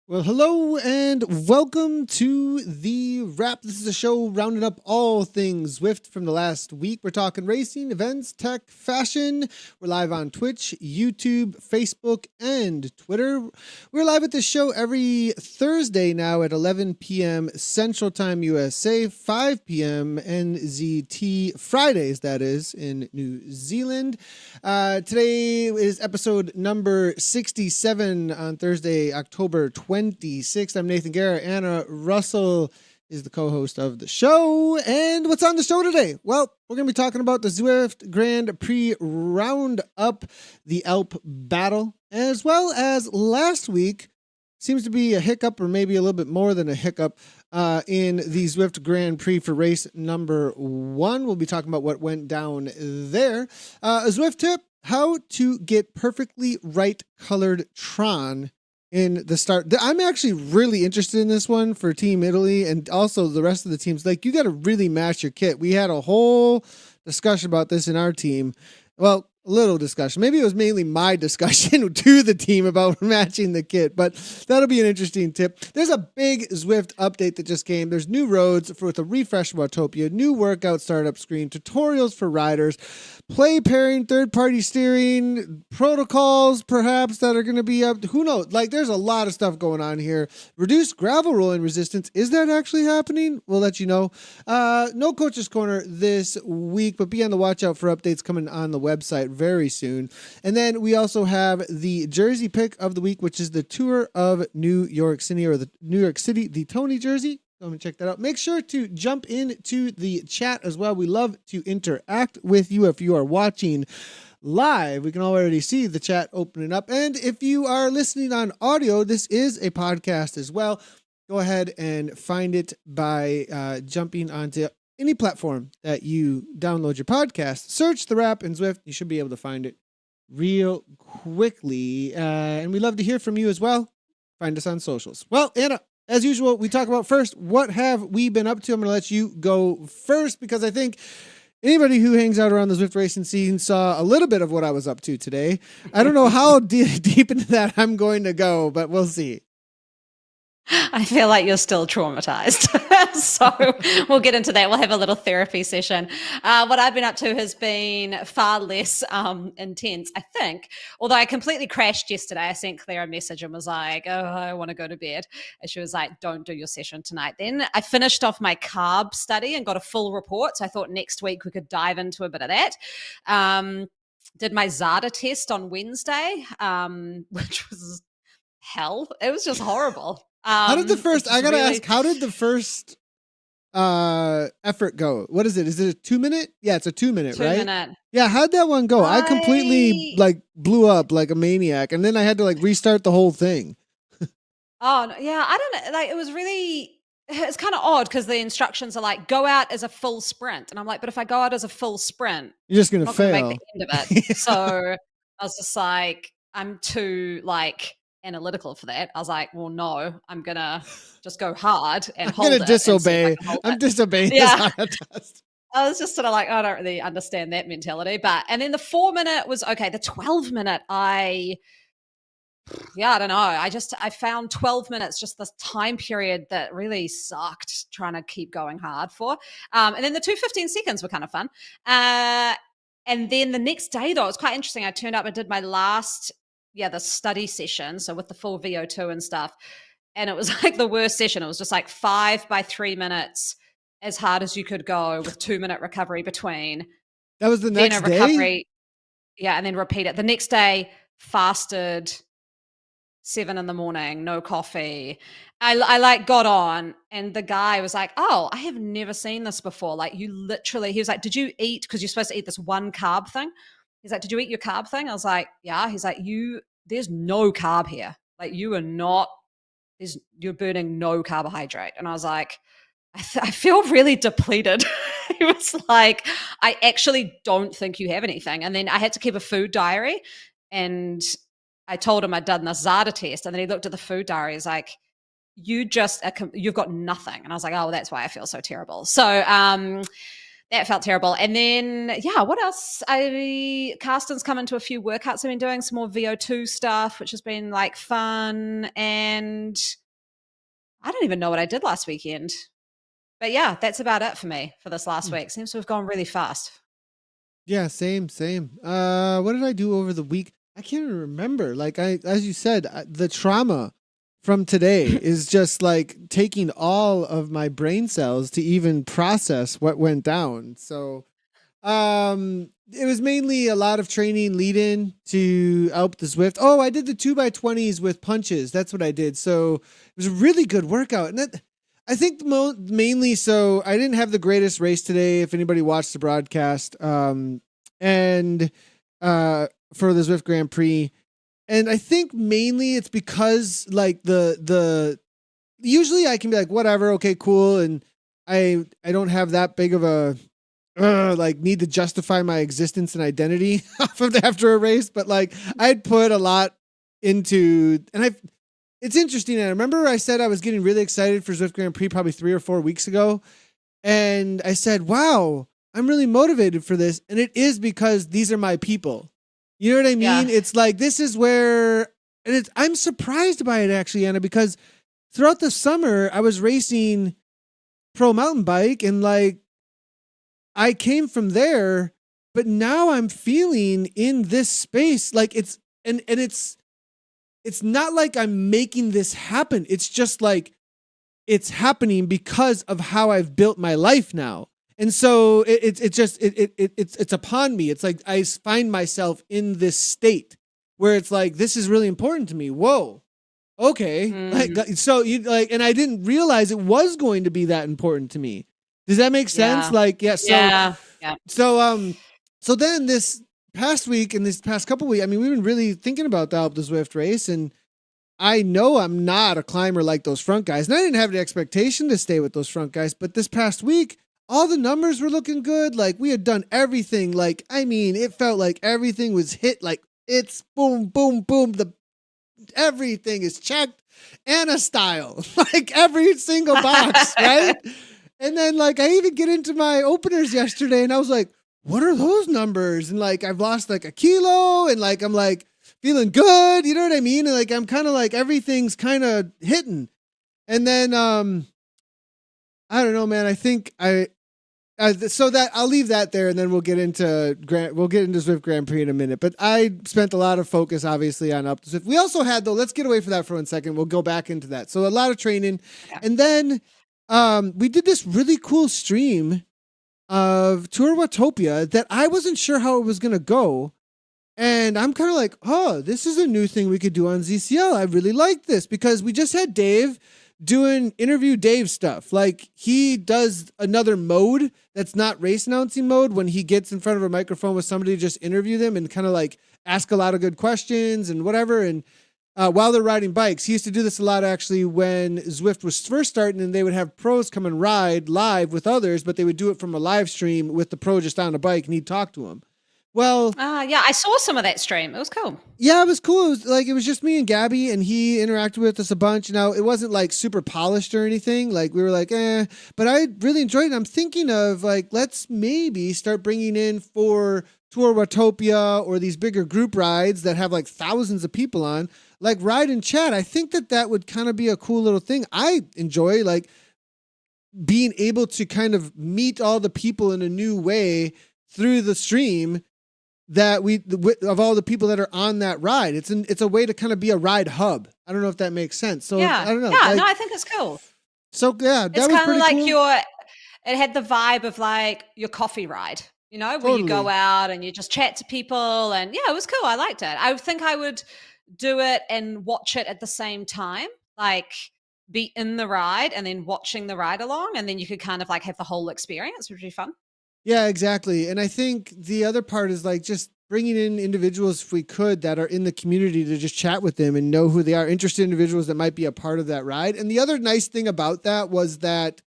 Well, hello and welcome to the wrap. This is a show rounding up all things Zwift from the last week. We're talking racing, events, tech, fashion. We're live on Twitch, YouTube, Facebook, and Twitter. We're live at the show every Thursday now at 11 p.m. Central Time USA, 5 p.m. NZT, Fridays, that is, in New Zealand. Today is episode number 67 on Thursday, October 26th. I'm Nathan Guerra. Anna Russell is the co-host of the show. And what's on the show today? Well, we're going to be talking about the Zwift Grand Prix Roundup, the Alp battle, as well as last week seems to be a hiccup, or maybe a little bit more than a hiccup, in the Zwift Grand Prix for race number 1. We'll be talking about what went down there. A Zwift tip: how to get perfectly right colored tron in the start. I'm actually really interested in this one for Team Italy and also the rest of the teams. Like, you got to really match your kit. We had a whole discussion about this in our team. Well, a little discussion. Maybe it was mainly my discussion to the team about matching the kit, but that'll be an interesting tip. There's a big Zwift update that just came. There's new roads with a refresh of Autopia, new workout startup screen, tutorials for riders, play pairing, third-party steering, protocols perhaps that are going to be up. Who knows? Like, there's a lot of stuff going on here. Reduced gravel rolling resistance. Is that actually happening? We'll let you know. No Coach's Corner this week, but be on the watch out for updates coming on the website very soon. And then we also have the jersey pick of the week, which is the Tour of New York City, or the New York City, the Tony jersey. Go and check that out. Make sure to jump into the chat as well. We love to interact with you if you are watching live. We can already see the chat opening up. And if you are listening on audio, this is a podcast as well. Go ahead and find it by jumping onto any platform that you download your podcast. Search the Wrap in Zwift. You should be able to find it real quickly. And we love to hear from you as well. Find us on socials. Well, Anna, as usual, we talk about first, what have we been up to? I'm going to let you go first because I think anybody who hangs out around the Zwift racing scene saw a little bit of what I was up to today. I don't know how deep into that I'm going to go, but we'll see. I feel like you're still traumatized. So we'll get into that. We'll have a little therapy session. What I've been up to has been far less intense, I think. Although I completely crashed yesterday. I sent Claire a message and was like, oh, I want to go to bed. And she was like, don't do your session tonight. Then I finished off my carb study and got a full report. So I thought next week we could dive into a bit of that. Did my Zada test on Wednesday, which was hell. It was just horrible. How did the first, I got to ask, how did the first effort go? What is it? Is it a 2 minute? Yeah, it's a 2 minute, right? 2 minute. Yeah, how'd that one go? I completely like blew up like a maniac, and then I had to like restart the whole thing. Oh, yeah, I don't know. Like, it was really, it's kind of odd because the instructions are like, go out as a full sprint. And I'm like, but if I go out as a full sprint, you're just going to I'm not fail. gonna make the end of it. Yeah. So I was just like, I'm too like analytical for that. I was like, well, no, I'm gonna just go hard and hold it. I'm gonna disobey. I'm disobeying yeah. this test. I was just sort of like, I don't really understand that mentality. And then the 4 minute was okay. The 12 minute, I don't know. I found 12 minutes, just this time period that really sucked trying to keep going hard for. And then the 2:15 seconds were kind of fun. And then the next day though, it was quite interesting. I turned up and did my last the study session. So with the full VO2 and stuff. And it was like the worst session. It was just like 5 by 3 minutes as hard as you could go with 2 minute recovery between. That was the next day? Recovery. Yeah. And then repeat it. The next day, fasted 7 a.m, no coffee. I like got on and the guy was like, oh, I have never seen this before. Like, you literally, he was like, did you eat? Because you're supposed to eat this one carb thing. He's like, did you eat your carb thing? I was like, yeah. He's like, there's no carb here. Like, you're burning no carbohydrate. And I was like, I feel really depleted. He was like, I actually don't think you have anything. And then I had to keep a food diary. And I told him I'd done the Zada test. And then he looked at the food diary. He's like, you've got nothing. And I was like, oh, that's why I feel so terrible. So that felt terrible. And then, yeah, what else? Carsten's come into a few workouts I've been doing, some more VO2 stuff, which has been like fun. And I don't even know what I did last weekend. But yeah, that's about it for me for this last week. Seems to have gone really fast. Yeah, same. What did I do over the week? I can't even remember. Like as you said, the trauma from today is just like taking all of my brain cells to even process what went down. So, it was mainly a lot of training lead in to Alp du Zwift. Oh, I did the 2x20s with punches. That's what I did. So it was a really good workout. And I think mainly, so I didn't have the greatest race today. If anybody watched the broadcast, and for the Zwift Grand Prix, and I think mainly it's because like the usually I can be like whatever, okay, cool, and I don't have that big of a like need to justify my existence and identity after a race, but like I'd put a lot into, and it's interesting. I remember I said I was getting really excited for Zwift Grand Prix probably 3 or 4 weeks ago. And I said, wow, I'm really motivated for this. And it is because these are my people. You know what I mean? Yeah. It's like, this is where, and I'm surprised by it actually, Anna, because throughout the summer I was racing pro mountain bike and like I came from there, but now I'm feeling in this space. Like it's not like I'm making this happen. It's just like it's happening because of how I've built my life now. And so it's upon me. It's like I find myself in this state where it's like, this is really important to me. Whoa. Okay. Like, so you like, and I didn't realize it was going to be that important to me. Does that make sense? Yeah. Like, yeah. So, yeah. So then this past week and this past couple weeks, I mean, we've been really thinking about the Alp du Zwift race, and I know I'm not a climber like those front guys, and I didn't have the expectation to stay with those front guys, but this past week, all the numbers were looking good. Like we had done everything. Like, I mean, it felt like everything was hit. Like it's boom, boom, boom. Everything is checked Anna style, like every single box, right? And then like, I even get into my openers yesterday and I was like, what are those numbers? And like, I've lost like a kilo and like, I'm like feeling good. You know what I mean? And like, I'm kind of like, everything's kind of hitting. And then, I don't know, man. I think so that I'll leave that there, and then we'll get into Zwift Grand Prix in a minute. But I spent a lot of focus, obviously, on Alp du Zwift. We also had, though, let's get away from that for 1 second. We'll go back into that. So a lot of training, and then we did this really cool stream of Tour Watopia that I wasn't sure how it was gonna go, and I'm kind of like, oh, this is a new thing we could do on ZCL. I really like this because we just had Dave doing interview Dave stuff. Like he does another mode that's not race announcing mode when he gets in front of a microphone with somebody to just interview them and kind of like ask a lot of good questions and whatever. And while they're riding bikes, he used to do this a lot actually when Zwift was first starting, and they would have pros come and ride live with others, but they would do it from a live stream with the pro just on a bike and he'd talk to him. Well, yeah, I saw some of that stream. It was cool. Yeah, it was cool. It was just me and Gabby, and he interacted with us a bunch. Now, it wasn't like super polished or anything. Like we were like, but I really enjoyed it. I'm thinking of like, let's maybe start bringing in for Tour Watopia or these bigger group rides that have like thousands of people on, like ride and chat. I think that would kind of be a cool little thing. I enjoy like being able to kind of meet all the people in a new way through the stream. That of all the people that are on that ride, it's a way to kind of be a ride hub. I don't know if that makes sense. So yeah, I don't know. Yeah, like, no, I think it's cool. So yeah, that it's was kind of like cool. It had the vibe of like your coffee ride, you know, where you go out and you just chat to people, and yeah, it was cool. I liked it. I think I would do it and watch it at the same time, like be in the ride and then watching the ride along, and then you could kind of like have the whole experience, which would be fun. Yeah, exactly. And I think the other part is like just bringing in individuals, if we could, that are in the community to just chat with them and know who they are, interested individuals that might be a part of that ride. And the other nice thing about that was that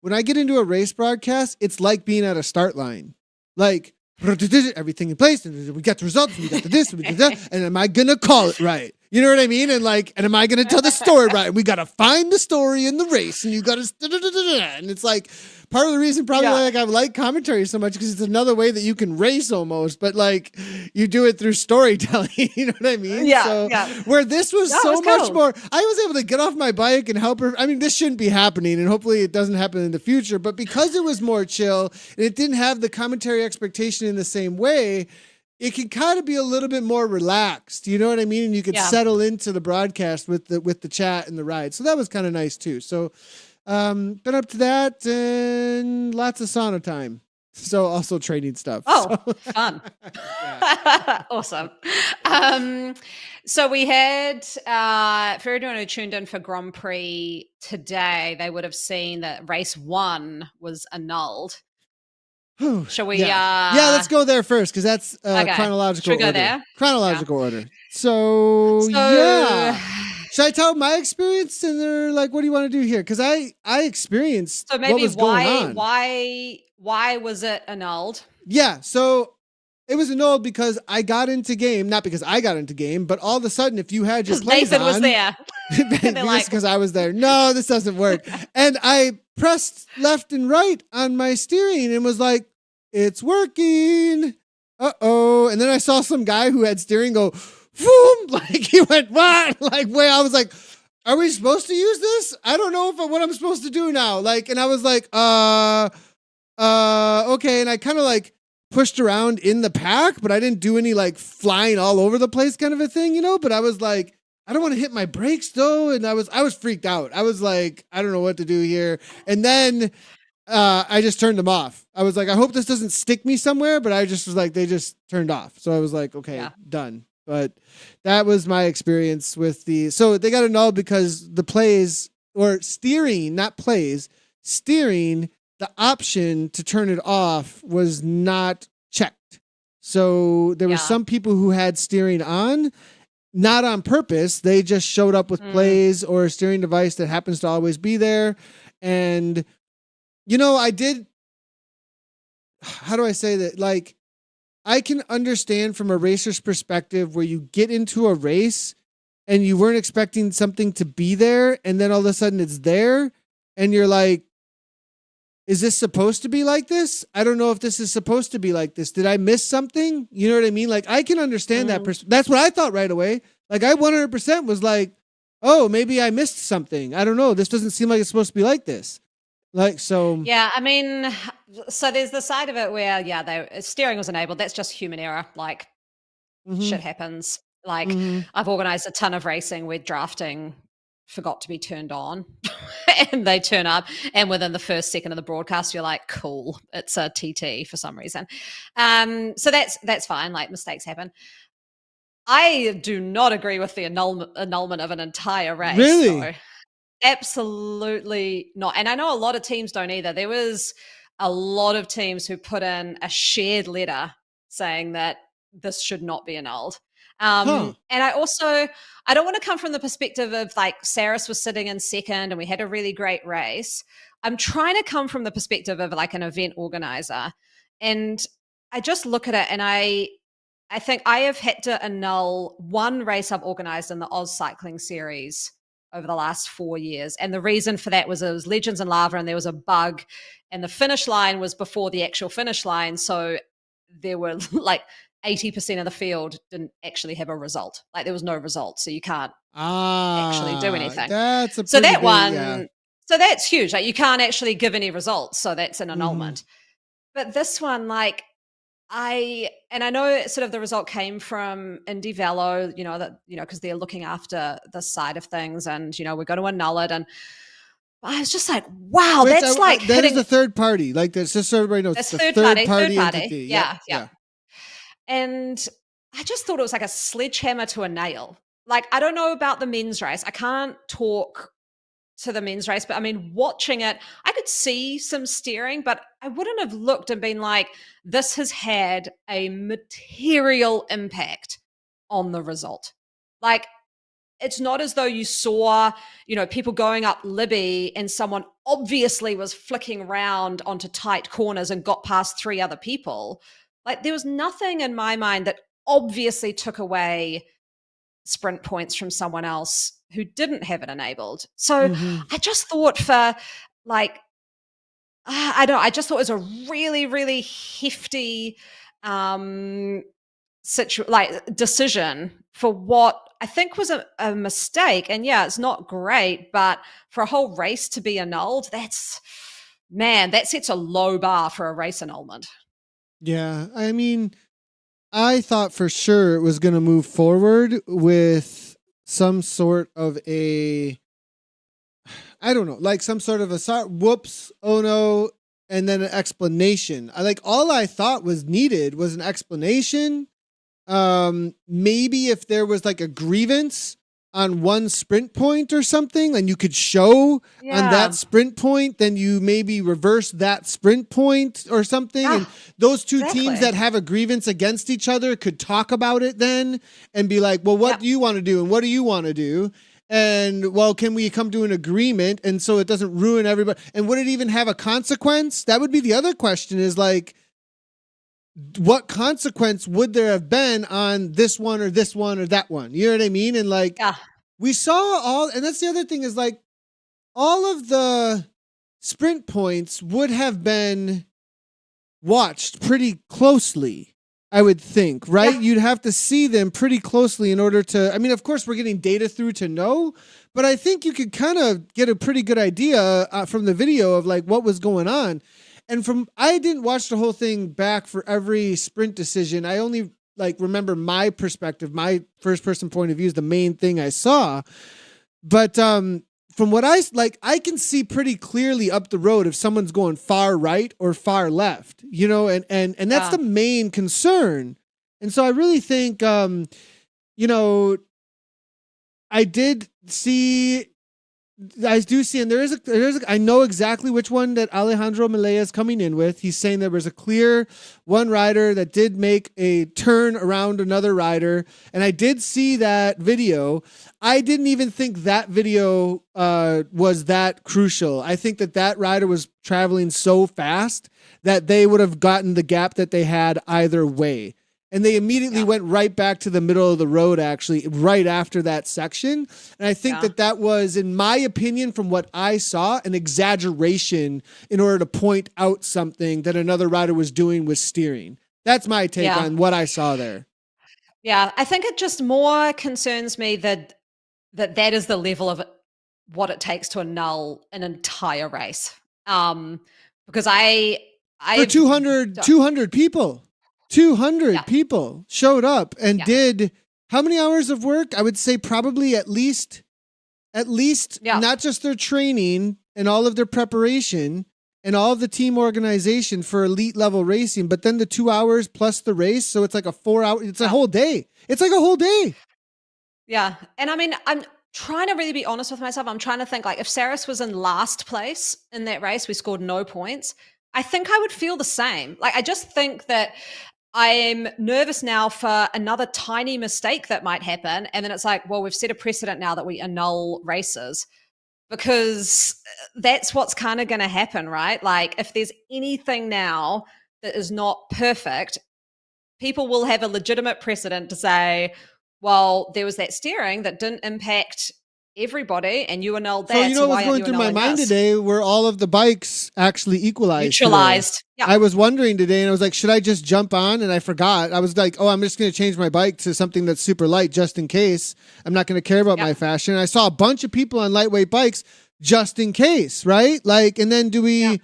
when I get into a race broadcast, it's like being at a start line. Like everything in place, and we got the results, and we got the this, and we got that, and am I gonna call it right? You know what I mean? And like, and am I going to tell the story right? We got to find the story in the race, and you got to, and it's like part of the reason probably like I like commentary so much because it's another way that you can race almost, but like you do it through storytelling. You know what I mean? Yeah. So Yeah. where this was No, it so was much cool. more, I was able to get off my bike and help her. I mean, this shouldn't be happening, and hopefully it doesn't happen in the future. But because it was more chill and it didn't have the commentary expectation in the same way, it can kind of be a little bit more relaxed, you know what I mean? And you could settle into the broadcast with the chat and the ride. So that was kind of nice too. So been up to that and lots of sauna time. So also training stuff. Oh, fun. Awesome. So we had, for everyone who tuned in for Grand Prix today, they would have seen that race 1 was annulled. Shall we? Yeah, let's go there first because that's chronological order. There? Chronological order. So yeah. Should I tell my experience and they're like, what do you want to do here? Because I experienced so maybe what was going on. Why was it annulled? Yeah, so it was annulled because I got into game, not because I got into game, but all of a sudden, if you had your plays Nathan on, was there. because I was there. No, this doesn't work. And I pressed left and right on my steering and was like, it's working. Uh-oh. And then I saw some guy who had steering go, boom, like he went, what? Like, wait, I was like, are we supposed to use this? I don't know what I'm supposed to do now. Like, and I was like, okay. And I kind of like pushed around in the pack, but I didn't do any like flying all over the place kind of a thing, you know? But I was like, I don't want to hit my brakes though. And I was freaked out. I was like, I don't know what to do here. And then I just turned them off. I was like, I hope this doesn't stick me somewhere, but I just was like, they just turned off. So I was like, okay, done. But that was my experience with so they got annulled because the plays or steering, not plays, steering, the option to turn it off was not checked. So there were some people who had steering on, not on purpose. They just showed up with plays or a steering device that happens to always be there. And, you know, how do I say that? Like, I can understand from a racer's perspective where you get into a race and you weren't expecting something to be there. And then all of a sudden it's there and you're like, is this supposed to be like this? I don't know if this is supposed to be like this. Did I miss something? You know what I mean? Like, I can understand that. That's what I thought right away. Like, I 100% was like, oh, maybe I missed something. I don't know. This doesn't seem like it's supposed to be like this. Like, so. Yeah, I mean, so there's the side of it where, steering was enabled. That's just human error. Like, shit happens. Like, I've organized a ton of racing where drafting forgot to be turned on and they turn up and within the first second of the broadcast you're like, cool, it's a TT for some reason. So that's fine, like mistakes happen. I do not agree with the annulment of an entire race. Really? So absolutely not. And I know a lot of teams don't either. There was a lot of teams who put in a shared letter saying that this should not be annulled. And I don't want to come from the perspective of like Saris was sitting in second and we had a really great race. I'm trying to come from the perspective of like an event organizer. And I just look at it and I think I have had to annul one race I've organized in the Oz Cycling Series over the last 4 years. And the reason for that was it was Legends and Lava and there was a bug and the finish line was before the actual finish line. So there were like 80% of the field didn't actually have a result. Like there was no result. So you can't actually do anything. That's so that one, so that's huge. Like you can't actually give any results. So that's an annulment. But this one, like I know sort of the result came from Indie Velo, because they're looking after this side of things and, we're going to annul it. And I was just like, wow, that's like that is a third party. Like that's just so everybody knows. That's it's a third party entity. Yeah. And I just thought it was like a sledgehammer to a nail. Like, I don't know about the men's race. I can't talk to the men's race, but I mean, watching it, I could see some steering, but I wouldn't have looked and been like, this has had a material impact on the result. Like, it's not as though you saw, people going up Libby and someone obviously was flicking around onto tight corners and got past 3 other people. Like there was nothing in my mind that obviously took away sprint points from someone else who didn't have it enabled. So Mm-hmm. I just thought for like, I don't know, I just thought it was a really, really hefty decision for what I think was a mistake. And yeah, it's not great, but for a whole race to be annulled, that sets a low bar for a race annulment. Yeah, I mean, I thought for sure it was going to move forward with some sort of I don't know, like some sort of whoops, oh no, and then an explanation. All I thought was needed was an explanation. Maybe if there was like a grievance on one sprint point or something, and you could show on that sprint point, then you maybe reverse that sprint point or something. And those two teams that have a grievance against each other could talk about it then and be like, well, what do you want to do? And what do you want to do? And well, can we come to an agreement? And so it doesn't ruin everybody. And would it even have a consequence? That would be the other question, is like, what consequence would there have been on this one or that one? You know what I mean? And like, we saw and that's the other thing, is like, all of the sprint points would have been watched pretty closely, I would think, right? Yeah. You'd have to see them pretty closely in order to, I mean, of course we're getting data through to know, but I think you could kind of get a pretty good idea from the video of like what was going on. And I didn't watch the whole thing back for every sprint decision. I only like remember my perspective, my first person point of view is the main thing I saw. But from what I can see pretty clearly up the road if someone's going far right or far left, you know, and that's the main concern. And so I really think, you know, I do see, and I know exactly which one that Alejandro Malaya is coming in with. He's saying there was a clear one rider that did make a turn around another rider. And I did see that video. I didn't even think that video was that crucial. I think that rider was traveling so fast that they would have gotten the gap that they had either way. And they immediately went right back to the middle of the road, actually, right after that section. And I think that was, in my opinion, from what I saw, an exaggeration in order to point out something that another rider was doing with steering. That's my take on what I saw there. Yeah, I think it just more concerns me that is the level of what it takes to annul an entire race. Because for 200 people. 200 people showed up and did how many hours of work? I would say probably at least not just their training and all of their preparation and all of the team organization for elite level racing, but then the 2 hours plus the race. So it's like a 4 hour, it's a whole day. It's like a whole day. Yeah. And I mean, I'm trying to really be honest with myself. I'm trying to think, like, if Saris was in last place in that race, we scored no points, I think I would feel the same. Like, I just think that I'm nervous now for another tiny mistake that might happen. And then it's like, well, we've set a precedent now that we annul races, because that's what's kind of going to happen, right? Like, if there's anything now that is not perfect, people will have a legitimate precedent to say, well, there was that steering that didn't impact everybody and you annulled that. So you know what's going through my mind today, where all of the bikes actually neutralized. Yeah. I was wondering today, and I was like, should I just jump on? And I forgot. I was like, oh, I'm just going to change my bike to something that's super light just in case. I'm not going to care about my fashion. And I saw a bunch of people on lightweight bikes just in case, right? Like, and then do we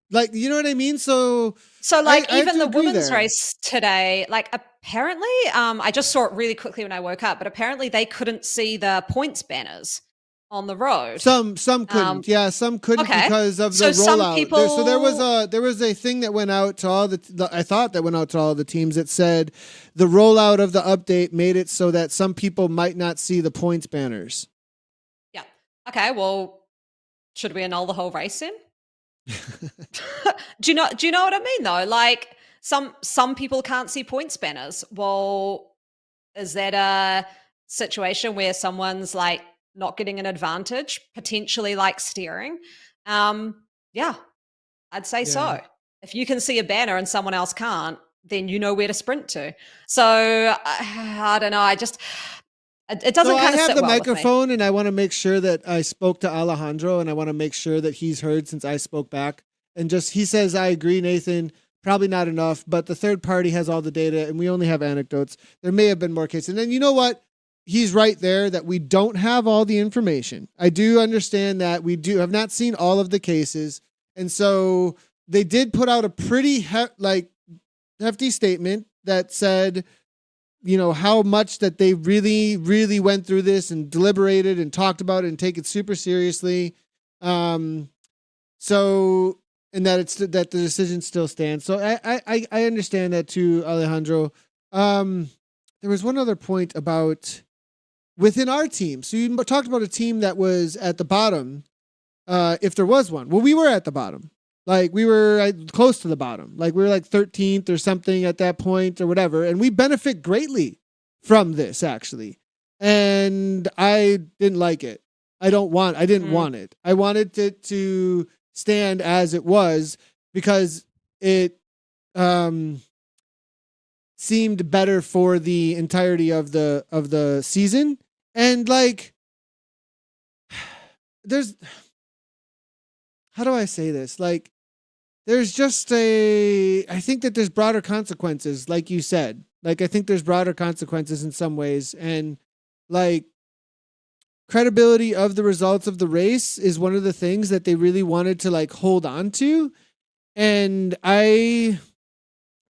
like, you know what I mean? So like, even the women's race today, like, apparently, I just saw it really quickly when I woke up, but apparently they couldn't see the points banners on the road. Some couldn't. Some couldn't because of the rollout. Some people... So there was a thing that went out to all I thought that went out to all the teams that said the rollout of the update made it so that some people might not see the points banners. Yeah. Okay. Well, should we annul the whole race then? Do you know what I mean though? Like, some people can't see points banners. Well, is that a situation where someone's like not getting an advantage, potentially like steering? Yeah, I'd say so. If you can see a banner and someone else can't, then you know where to sprint to. So I don't know. It doesn't So I kind of have sit the well with me. microphone, and I want to make sure that I spoke to Alejandro, and I want to make sure that he's heard since I spoke back. And just he says, I agree, Nathan. Probably not enough, but the third party has all the data, and we only have anecdotes. There may have been more cases. And then you know what? He's right there that we don't have all the information. I do understand that we do have not seen all of the cases, and so they did put out a pretty hefty statement that said, you know, how much that they really, really went through this and deliberated and talked about it and take it super seriously. So, and that that the decision still stands. So I understand that too, Alejandro. There was one other point about within our team. So you talked about a team that was at the bottom, if there was one. Well, we were at the bottom. Like we were close to the bottom. Like we were like 13th or something at that point or whatever. And we benefit greatly from this actually. And I didn't like it. I didn't want it. I wanted it to stand as it was because it seemed better for the entirety of the season. And like there's, how do I say this? Like, there's just I think that there's broader consequences, like you said. Like, I think there's broader consequences in some ways. And, like, credibility of the results of the race is one of the things that they really wanted to, like, hold on to. And I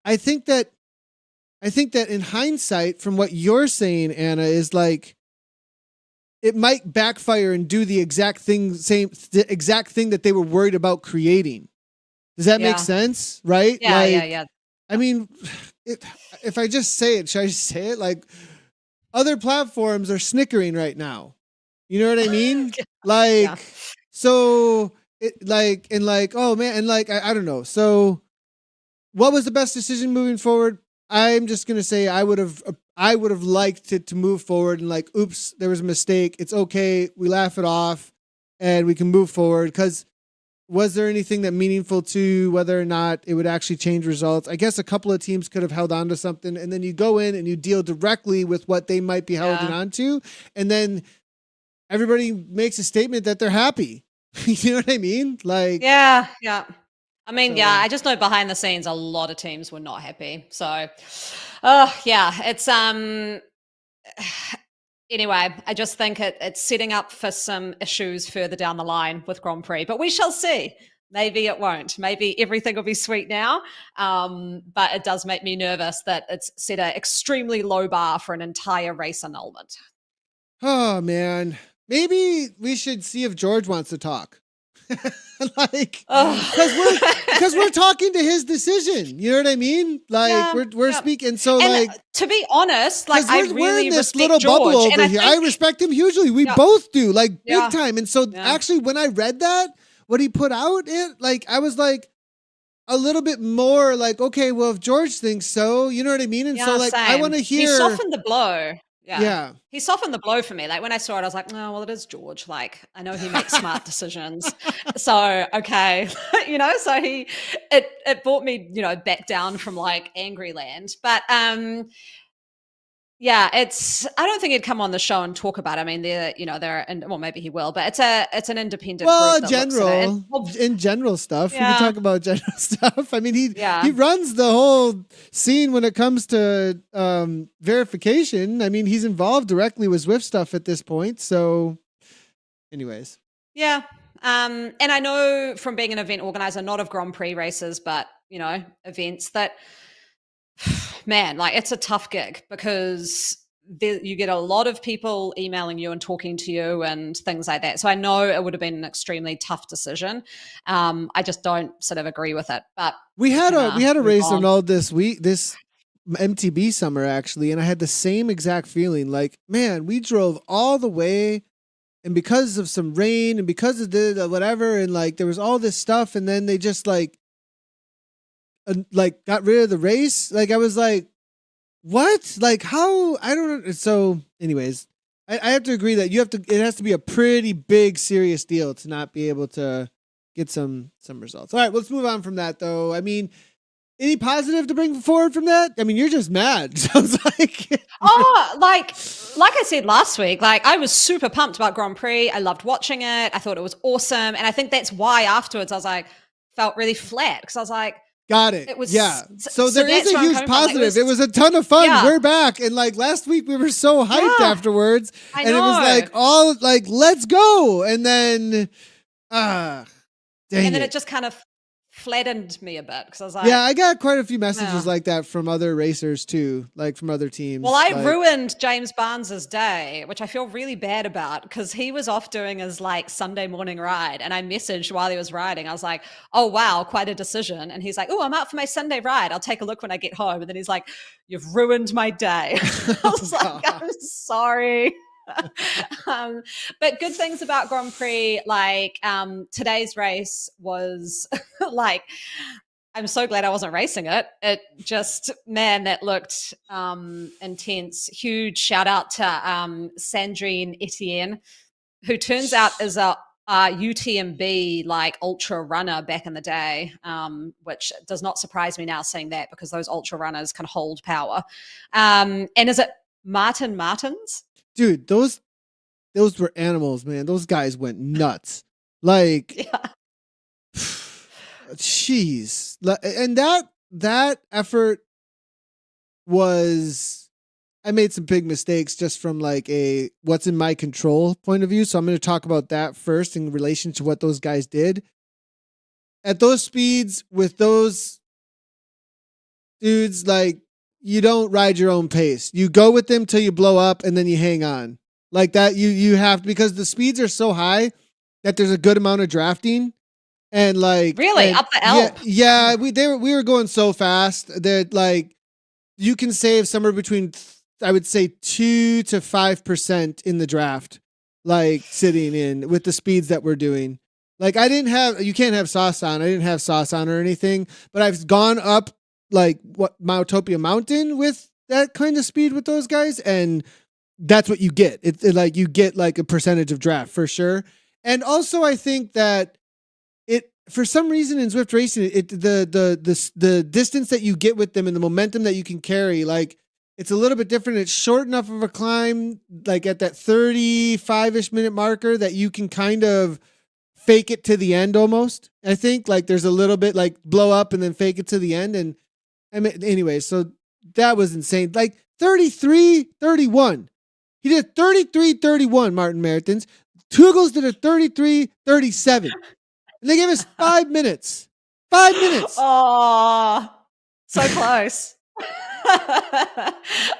think that in hindsight, from what you're saying, Anna, is like, it might backfire and do the exact thing that they were worried about creating. Does that make sense? Right? Yeah, yeah. I mean, if I just say it, should I just say it? Like, other platforms are snickering right now. You know what I mean? Like, so it like, and like, oh man, and like, I don't know. So what was the best decision moving forward? I'm just going to say I would have liked it to move forward and like, oops, there was a mistake. It's okay. We laugh it off and we can move forward. Because was there anything that meaningful to whether or not it would actually change results? I guess a couple of teams could have held on to something, and then you go in and you deal directly with what they might be holding on to. And then everybody makes a statement that they're happy. You know what I mean? Like, yeah. I mean, I just know behind the scenes, a lot of teams were not happy. So, it's anyway, I just think it's setting up for some issues further down the line with Grand Prix, but we shall see. Maybe it won't. Maybe everything will be sweet now. But it does make me nervous that it's set an extremely low bar for an entire race annulment. Oh man, maybe we should see if George wants to talk. Like, because we're talking to his decision. You know what I mean? Like we're speaking. So and like, to be honest, like we're in this little bubble over here. I respect him hugely. We both do, like big time. And so actually, when I read that, what he put out, I was like a little bit more like, okay, well, if George thinks so, you know what I mean? And so like, same. I want to hear. He softened the blow. Yeah. He softened the blow for me. Like when I saw it, I was like, oh, well, it is George. Like I know he makes smart decisions. So, okay. So it brought me, back down from like angry land. But I don't think he'd come on the show and talk about it. I mean, maybe he will, but it's an independent group. In general stuff. Yeah. We can talk about general stuff. I mean, he runs the whole scene when it comes to verification. I mean, he's involved directly with Zwift stuff at this point. So anyways. Yeah. And I know from being an event organizer, not of Grand Prix races, but, events that, man, like it's a tough gig because you get a lot of people emailing you and talking to you and things like that. So I know it would have been an extremely tough decision. I just don't sort of agree with it. But we had a race annulled this MTB summer actually, and I had the same exact feeling. Like, man, we drove all the way, and because of some rain and because of the whatever, and like there was all this stuff, and then they just like got rid of the race. Like I was like, what? Like how? I don't know. So anyways, I have to agree that it has to be a pretty big, serious deal to not be able to get some results. All right, let's move on from that though. I mean, Any positive to bring forward from that? I mean, you're just mad. Sounds like. Oh, like I said last week, like I was super pumped about Grand Prix. I loved watching it. I thought it was awesome. And I think that's why afterwards I was like, felt really flat because I was like, got it. It was yeah. So there is that's a where I'm huge coming from. Like, positive. It was a ton of fun. Yeah. We're back. And like last week we were so hyped Yeah. afterwards. I And it was know. like all like, let's go. And then dang and then it just kind of flattened me a bit because I was like, yeah, I got quite a few messages Yeah. like that from other racers too, like from other teams. Well, I like, ruined James Barnes's day, which I feel really bad about because he was off doing his like Sunday morning ride. And I messaged while he was riding. I was like, oh, wow, quite a decision. And he's like, oh, I'm out for my Sunday ride. I'll take a look when I get home. And then he's like, you've ruined my day. I was like, I'm sorry. But good things about Grand Prix, like today's race was like, I'm so glad I wasn't racing it. It just, man, that looked intense. Huge shout out to Sandrine Etienne, who turns out is a UTMB like ultra runner back in the day, which does not surprise me now saying that because those ultra runners can hold power. And is it Martin Martins? dude, those were animals, man. Those guys went nuts. Like, Yeah. jeez. And that effort was, I made some big mistakes just from like a what's in my control point of view. So I'm going to talk about that first in relation to what those guys did. At those speeds with those dudes, like, you don't ride your own pace. You go with them till you blow up and then you hang on. Like that, you have, because the speeds are so high that there's a good amount of drafting. And like, Really? Up the Alp? Yeah, we were going so fast that like you can save somewhere between I would say 2 to 5% in the draft, like sitting in with the speeds that we're doing. Like you can't have sauce on. I didn't have sauce on or anything, but I've gone up like Mautopia Mountain with that kind of speed with those guys, and that's what you get. It like you get like a percentage of draft for sure. And also I think that it, for some reason in Zwift racing, the distance that you get with them and the momentum that you can carry, like it's a little bit different. It's short enough of a climb, like at that 35-ish minute marker, that you can kind of fake it to the end almost. I think like there's a little bit like blow up and then fake it to the end. And I mean, anyway, so that was insane. Like 33-31. He did 33-31, Martin Meritons. Tugels did a 33-37. And they gave us 5 minutes. 5 minutes. Oh, so close.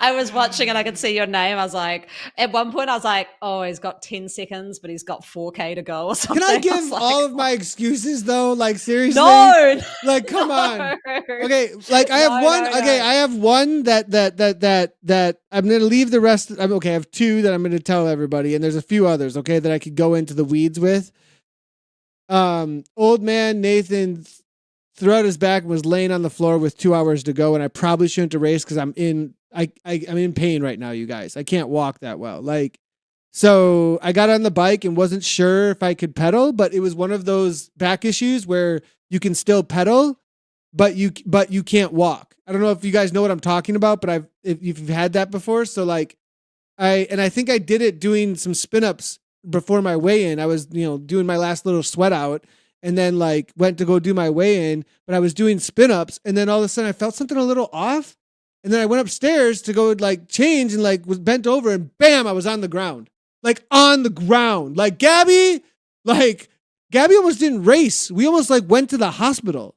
I was watching and I could see your name. I was like, at one point I was like, oh, he's got 10 seconds, but he's got 4K to go or something. Can I give was like, all of my excuses though? Like seriously? No. Like come on. Okay, like I have No, one. no, Okay, no. I have one that I'm gonna leave the rest. Okay, I have 2 that I'm gonna tell everybody, and there's a few others. Okay, that I could go into the weeds with. Old man Nathan threw out his back and was laying on the floor with 2 hours to go, and I probably shouldn't have raced because I'm in pain right now, you guys. I can't walk that well. Like, so I got on the bike and wasn't sure if I could pedal, but it was one of those back issues where you can still pedal, but you can't walk. I don't know if you guys know what I'm talking about, but if you've had that before. So like I think I did it doing some spin ups before my weigh-in. I was, doing my last little sweat out, and then like went to go do my weigh-in, but I was doing spin ups, and then all of a sudden I felt something a little off. And then I went upstairs to go like change and like was bent over, and bam, I was on the ground. Like on the ground. Like Gabby almost didn't race. We almost like went to the hospital.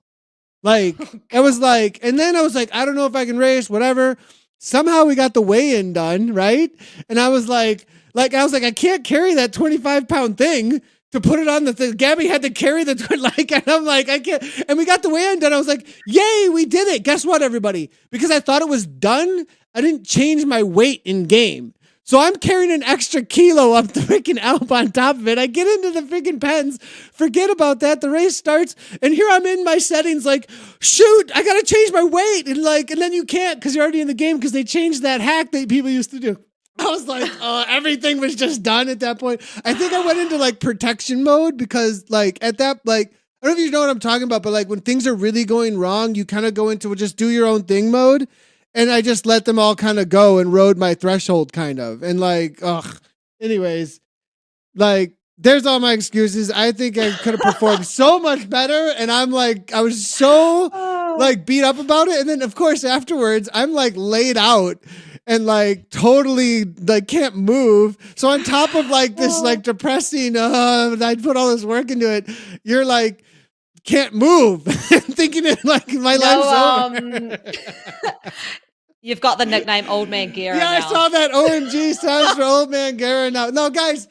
Like I was like, and then I was like, I don't know if I can race, whatever. Somehow we got the weigh-in done, right? And I was like, I can't carry that 25-pound thing to put it on the thing. Gabby had to carry the, and I'm like, I can't. And we got the weigh-in done. I was like, yay, we did it. Guess what, everybody? Because I thought it was done, I didn't change my weight in game. So I'm carrying an extra kilo up the freaking Alp on top of it. I get into the freaking pens, forget about that. The race starts, and here I'm in my settings like, shoot, I got to change my weight. And then you can't because you're already in the game because they changed that hack that people used to do. I was like, everything was just done at that point. I think I went into like protection mode because like at that, like I don't know if you know what I'm talking about, but like when things are really going wrong, you kind of go into just do your own thing mode. And I just let them all kind of go and rode my threshold kind of. And like, anyways, like there's all my excuses. I think I could have performed so much better. And I'm like, I was so like beat up about it. And then of course afterwards I'm like laid out and like totally like can't move. So on top of like this like depressing, I put all this work into it. You're like, can't move, thinking it like my life's over. You've got the nickname Old Man Guerra. Yeah, now. I saw that. OMG stands for Old Man Guerra now. No, guys,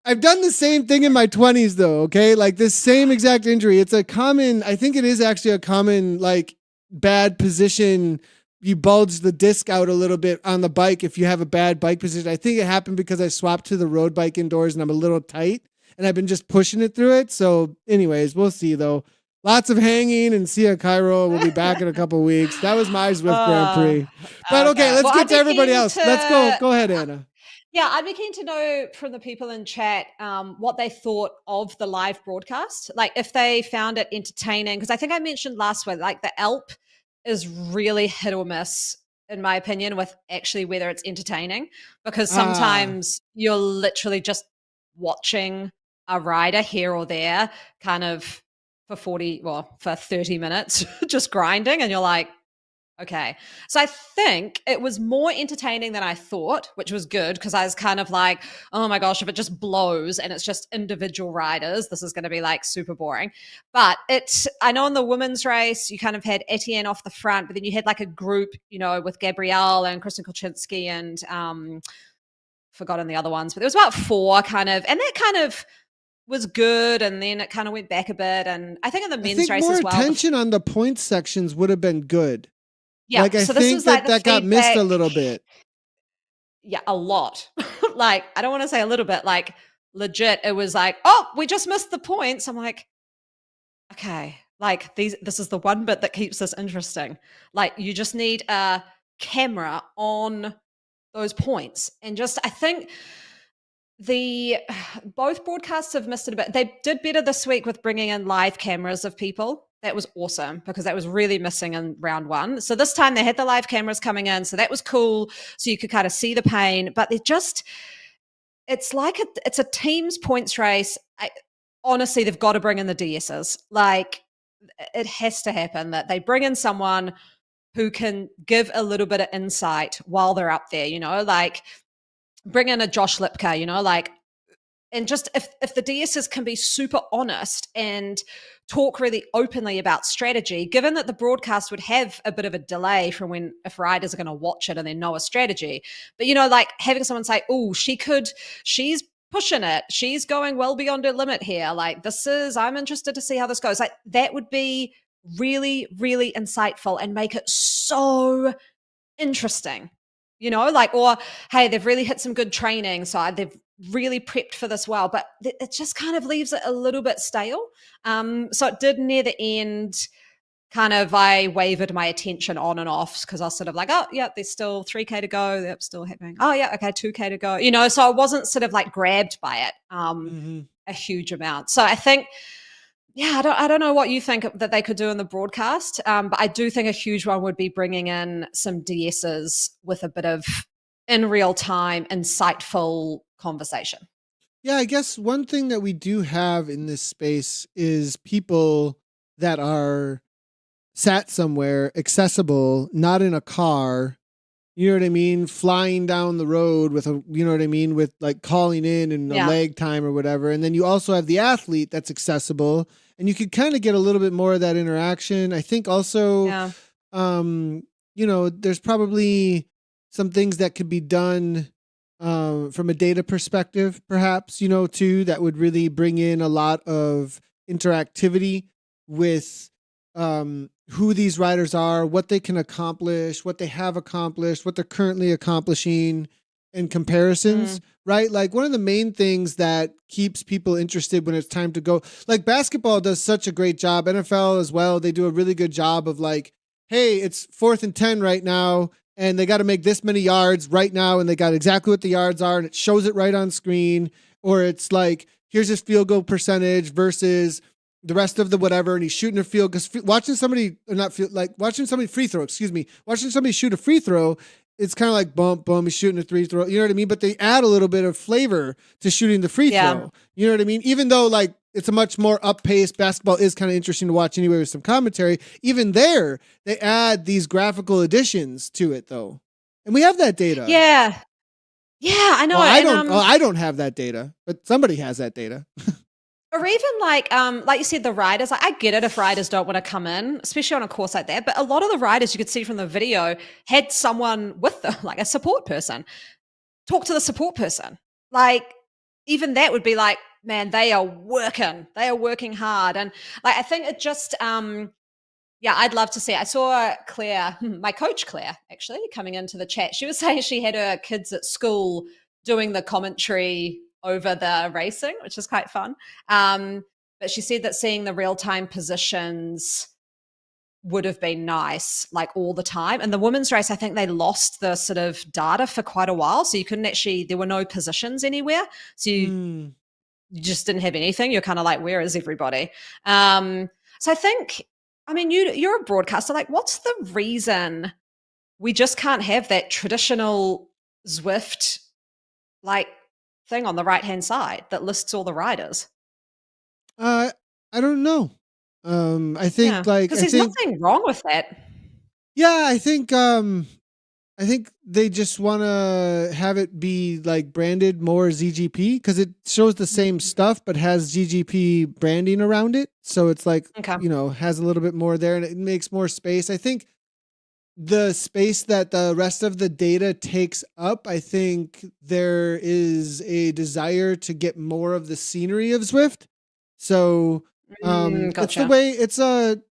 I've done the same thing in my 20s though. Okay, like this same exact injury. It's a common. I think it is actually a common like bad position. You bulge the disc out a little bit on the bike if you have a bad bike position. I think it happened because I swapped to the road bike indoors and I'm a little tight. And I've been just pushing it through it. So anyways, we'll see though. Lots of hanging and see ya, Cairo. We'll be back in a couple weeks. That was my Zwift Grand Prix. But okay, let's get to everybody else. Let's go. Go ahead, Anna. Yeah, I'd be keen to know from the people in chat what they thought of the live broadcast. Like if they found it entertaining. Because I think I mentioned last week, like the Alp is really hit or miss, in my opinion, with actually whether it's entertaining. Because sometimes you're literally just watching a rider here or there kind of for 30 minutes just grinding and you're like, okay. So I think it was more entertaining than I thought, which was good because I was kind of like, oh my gosh, if it just blows and it's just individual riders, this is going to be like super boring. But I know in the women's race, you kind of had Etienne off the front, but then you had like a group, with Gabrielle and Kristen Kolchinski and forgotten the other ones, but there was about 4 kind of, and that kind of was good, and then it kind of went back a bit. And I think in the men's race as well, more attention on the points sections would have been good. Yeah, like I think that got missed a little bit. Yeah, a lot. Like I don't want to say a little bit. Like legit, it was like, oh, we just missed the points. I'm like, okay, like this is the one bit that keeps this interesting. Like you just need a camera on those points, and just I think. Both broadcasts have missed it a bit. They did better this week with bringing in live cameras of people. That was awesome because that was really missing in round 1. So this time they had the live cameras coming in. So that was cool. So you could kind of see the pain, but it's like it's a team's points race. Honestly, they've got to bring in the DSs. Like it has to happen that they bring in someone who can give a little bit of insight while they're up there, like bring in a Josh Lipka, like, and just if the DSs can be super honest and talk really openly about strategy, given that the broadcast would have a bit of a delay from if riders are going to watch it and they know a strategy, but like having someone say, oh, she's pushing it, she's going well beyond her limit here, like I'm interested to see how this goes, like that would be really, really insightful and make it so interesting. Or hey, they've really hit some good training, so they've really prepped for this well, but it just kind of leaves it a little bit stale. So it did near the end kind of, I wavered my attention on and off because I was sort of like, oh yeah, there's still 3K to go, they're still happening. Oh yeah, okay, 2K to go, so I wasn't sort of like grabbed by it a huge amount. So I think, yeah, I don't know what you think that they could do in the broadcast, but I do think a huge one would be bringing in some DSs with a bit of in real time, insightful conversation. Yeah, I guess one thing that we do have in this space is people that are sat somewhere, accessible, not in a car, you know what I mean? Flying down the road with with like calling in and a leg time or whatever. And then you also have the athlete that's accessible and you could kind of get a little bit more of that interaction. I think also, there's probably some things that could be done from a data perspective, perhaps, too, that would really bring in a lot of interactivity with who these riders are, what they can accomplish, what they have accomplished, what they're currently accomplishing, and comparisons, right? Like one of the main things that keeps people interested when it's time to go, like basketball does such a great job, NFL as well, they do a really good job of like, hey, it's 4th and 10 right now, and they got to make this many yards right now, and they got exactly what the yards are, and it shows it right on screen, or it's like, here's his field goal percentage versus the rest of the whatever, and he's shooting a field because watching somebody free throw, watching somebody shoot a free throw, it's kind of like bump, he's shooting a free throw, you know what I mean? But they add a little bit of flavor to shooting the free throw, you know what I mean? Even though like it's a much more up-paced basketball is kind of interesting to watch anyway with some commentary. Even there, they add these graphical additions to it though, and we have that data. Yeah, I know. Well, I don't have that data, but somebody has that data. Or even like you said, the riders, like, I get it if riders don't want to come in, especially on a course like that. But a lot of the riders you could see from the video had someone with them, like a support person. Talk to the support person. Like, even that would be like, man, they are working hard. And like, I think it just, I'd love to see it. I saw Claire, my coach Claire, actually coming into the chat. She was saying she had her kids at school doing the commentary over the racing, which is quite fun. But she said that seeing the real-time positions would have been nice, like all the time. And the women's race, I think they lost the sort of data for quite a while. So you couldn't actually, there were no positions anywhere. So you just didn't have anything. You're kind of like, where is everybody? So I think, I mean, you're a broadcaster. Like, what's the reason we just can't have that traditional Zwift, like, thing on the right-hand side that lists all the riders? I don't know. I think because there's nothing wrong with that. Yeah, I think they just want to have it be like branded more ZGP because it shows the same stuff but has ZGP branding around it. So it's like, has a little bit more there and it makes more space. I think the space that the rest of the data takes up, I think there is a desire to get more of the scenery of Zwift. So it's the way it's a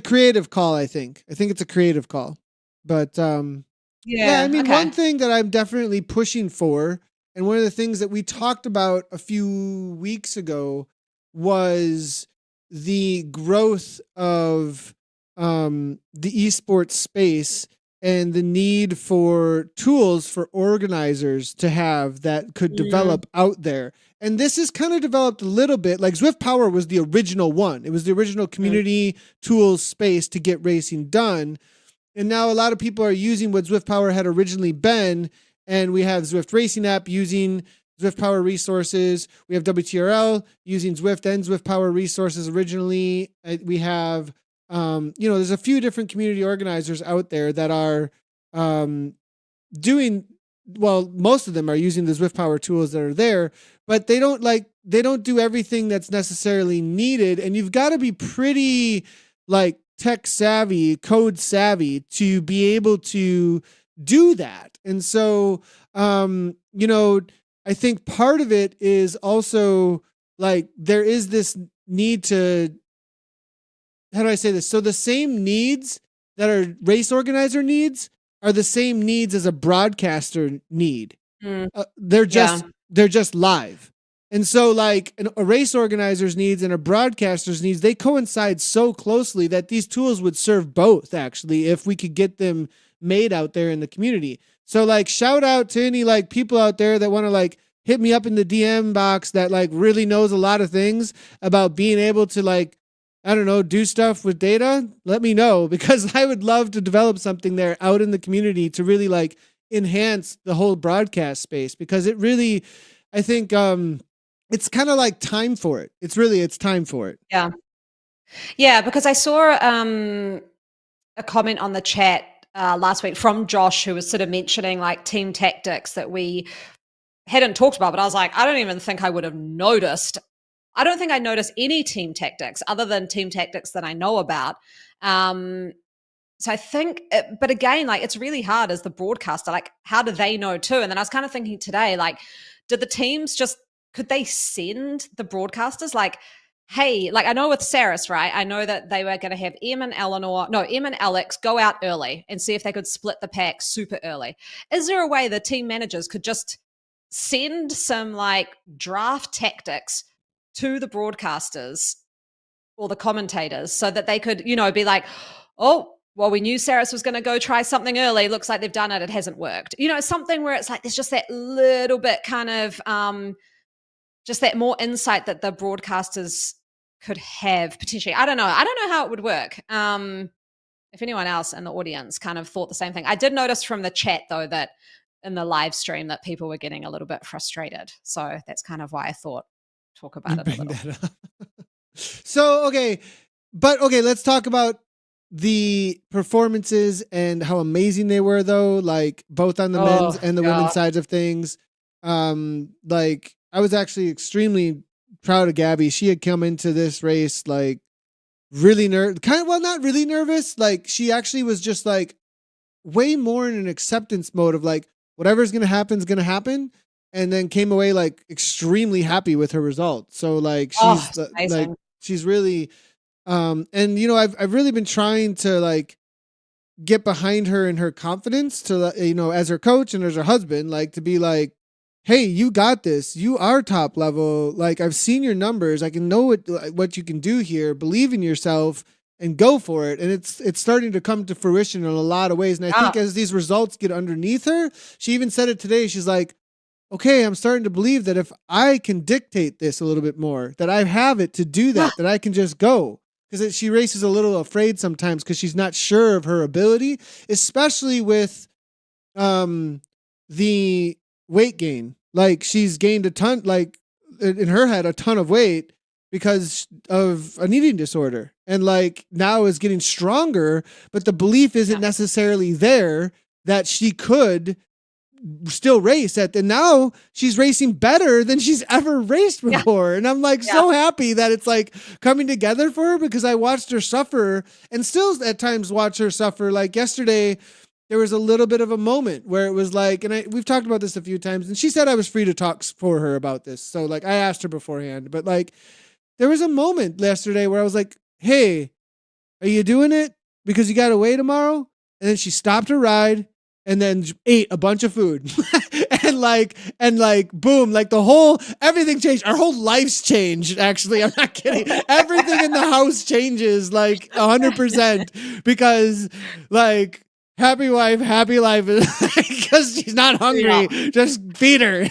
creative call. I think it's a creative call, but one thing that I'm definitely pushing for, and one of the things that we talked about a few weeks ago was the growth of the esports space and the need for tools for organizers to have that could develop out there. And this is kind of developed a little bit. Like Zwift Power was the original one. It was the original community tools space to get racing done. And now a lot of people are using what Zwift Power had originally been. And we have Zwift Racing app using Zwift Power resources. We have WTRL using Zwift and Zwift Power resources originally. We have, there's a few different community organizers out there that are most of them are using the Zwift Power tools that are there, but they don't do everything that's necessarily needed. And you've got to be pretty like tech savvy, code savvy to be able to do that. And so, I think part of it is also like, there is this need to, how do I say this? So the same needs that a race organizer needs are the same needs as a broadcaster need. They're just live. And so like a race organizer's needs and a broadcaster's needs, they coincide so closely that these tools would serve both actually, if we could get them made out there in the community. So like shout out to any like people out there that want to like hit me up in the DM box that like really knows a lot of things about being able to like, I don't know, do stuff with data. Let me know, because I would love to develop something there out in the community to really like enhance the whole broadcast space, because it really, I think, it's kind of like time for it. It's time for it. Yeah. Yeah. Because I saw a comment on the chat last week from Josh, who was sort of mentioning like team tactics that we hadn't talked about, but I was like, I don't even think I would have noticed. I don't think I noticed any team tactics other than team tactics that I know about. So I think, but again, like it's really hard as the broadcaster, like how do they know too? And then I was kind of thinking today, like, did the teams could they send the broadcasters like, hey, like I know with Saris, right? I know that they were going to have Em and Alex go out early and see if they could split the pack super early. Is there a way the team managers could just send some like draft tactics to the broadcasters or the commentators so that they could, be like, oh, well, we knew Saris was going to go try something early. Looks like they've done it. It hasn't worked. Something where it's like, there's just that little bit kind of, just that more insight that the broadcasters could have potentially. I don't know how it would work. If anyone else in the audience kind of thought the same thing. I did notice from the chat though that in the live stream that people were getting a little bit frustrated. So that's kind of why I thought talk about it a little. That up. So, okay, let's talk about the performances and how amazing they were though, like both on the men's and the women's sides of things. Like I was actually extremely proud of Gabby. She had come into this race like really not really nervous. Like she actually was just like way more in an acceptance mode of like whatever's going to happen is going to happen. And then came away like extremely happy with her result. So like she's like she's really and you know I've really been trying to like get behind her and her confidence to you know as her coach and as her husband like to be like, hey, you got this, you are top level, like I've seen your numbers, I can know what you can do here, believe in yourself and go for it. And it's starting to come to fruition in a lot of ways. And I think as these results get underneath her, she even said it today, she's like, okay, I'm starting to believe that if I can dictate this a little bit more, that I have it to do that, that I can just go. Because she races a little afraid sometimes because she's not sure of her ability, especially with the weight gain. Like she's gained a ton, like in her head, a ton of weight because of an eating disorder. And like now is getting stronger, but the belief isn't necessarily there that she could still race at, and now she's racing better than she's ever raced before. And I'm like so happy that it's like coming together for her because I watched her suffer and still at times watch her suffer. Like yesterday, there was a little bit of a moment where it was like, and we've talked about this a few times, and she said I was free to talk for her about this. So like I asked her beforehand, but like there was a moment yesterday where I was like, hey, are you doing it because you got away tomorrow? And then she stopped her ride and then ate a bunch of food and like boom, like everything changed. Our whole life's changed. Actually, I'm not kidding. Everything in the house changes like 100% because like happy wife, happy life because she's not hungry. Just feed her.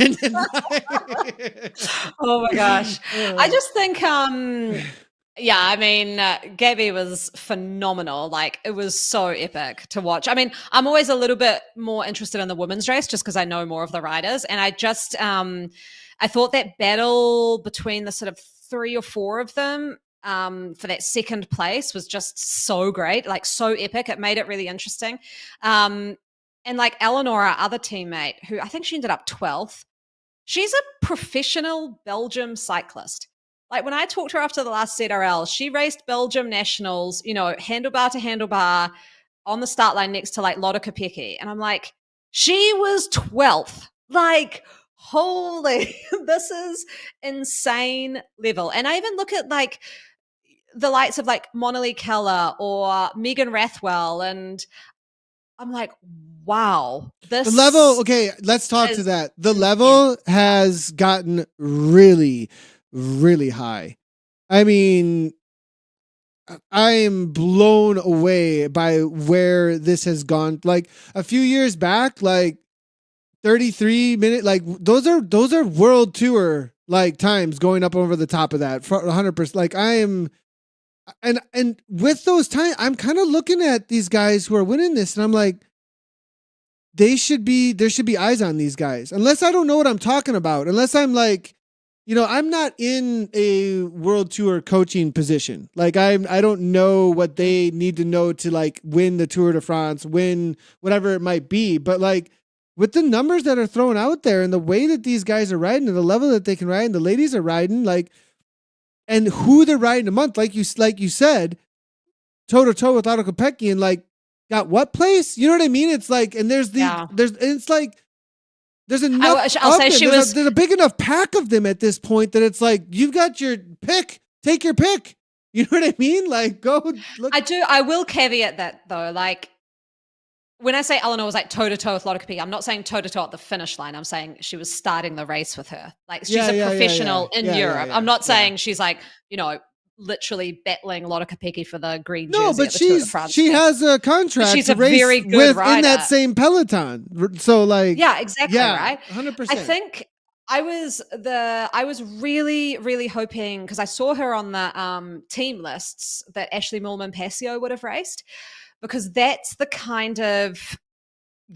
Oh my gosh. I just think, yeah, I mean, Gabby was phenomenal. Like, it was so epic to watch. I mean, I'm always a little bit more interested in the women's race just because I know more of the riders. And I just, I thought that battle between the sort of 3 or 4 of them for that second place was just so great, like so epic. It made it really interesting. And like Eleanor, our other teammate, who I think she ended up 12th, she's a professional Belgium cyclist. Like when I talked to her after the last ZRL, she raced Belgium nationals, you know, handlebar to handlebar on the start line next to like Lotte Kopecky. And I'm like, she was 12th. Like, holy, this is insane level. And I even look at like the likes of like Monali Keller or Megan Rathwell, and I'm like, wow, this the level. Okay, let's talk to that. The level has gotten really, really high. I mean, I am blown away by where this has gone. Like a few years back, like 33 minute, like those are world tour like times going up over the top of that for 100%. Like I am, and with those times, I'm kind of looking at these guys who are winning this, and I'm like, there should be eyes on these guys. Unless I don't know what I'm talking about. Unless I'm like, you know, I'm not in a world tour coaching position. Like I don't know what they need to know to like win the Tour de France, win whatever it might be. But like with the numbers that are thrown out there and the way that these guys are riding and the level that they can ride and the ladies are riding, like, and who they're riding a month, like you said, toe to toe with Lotte Kopecky, and like got what place? You know what I mean? It's like, and there's it's like. There's enough. I'll say she was. There's a big enough pack of them at this point that it's like you've got your pick. Take your pick. You know what I mean? Like go look. I do. I will caveat that though. Like when I say Eleanor was like toe to toe with Lotte Kopecky, I'm not saying toe to toe at the finish line. I'm saying she was starting the race with her. Like she's a professional in Europe. I'm not saying she's like, you know, literally battling Lotte Kopecky for the green jersey. No, but at the Tour de France she has a contract. She's a very good rider in that same peloton. So like, exactly, right. 100%. I think I was really, really hoping because I saw her on the team lists that Ashley Millman Passio would have raced, because that's the kind of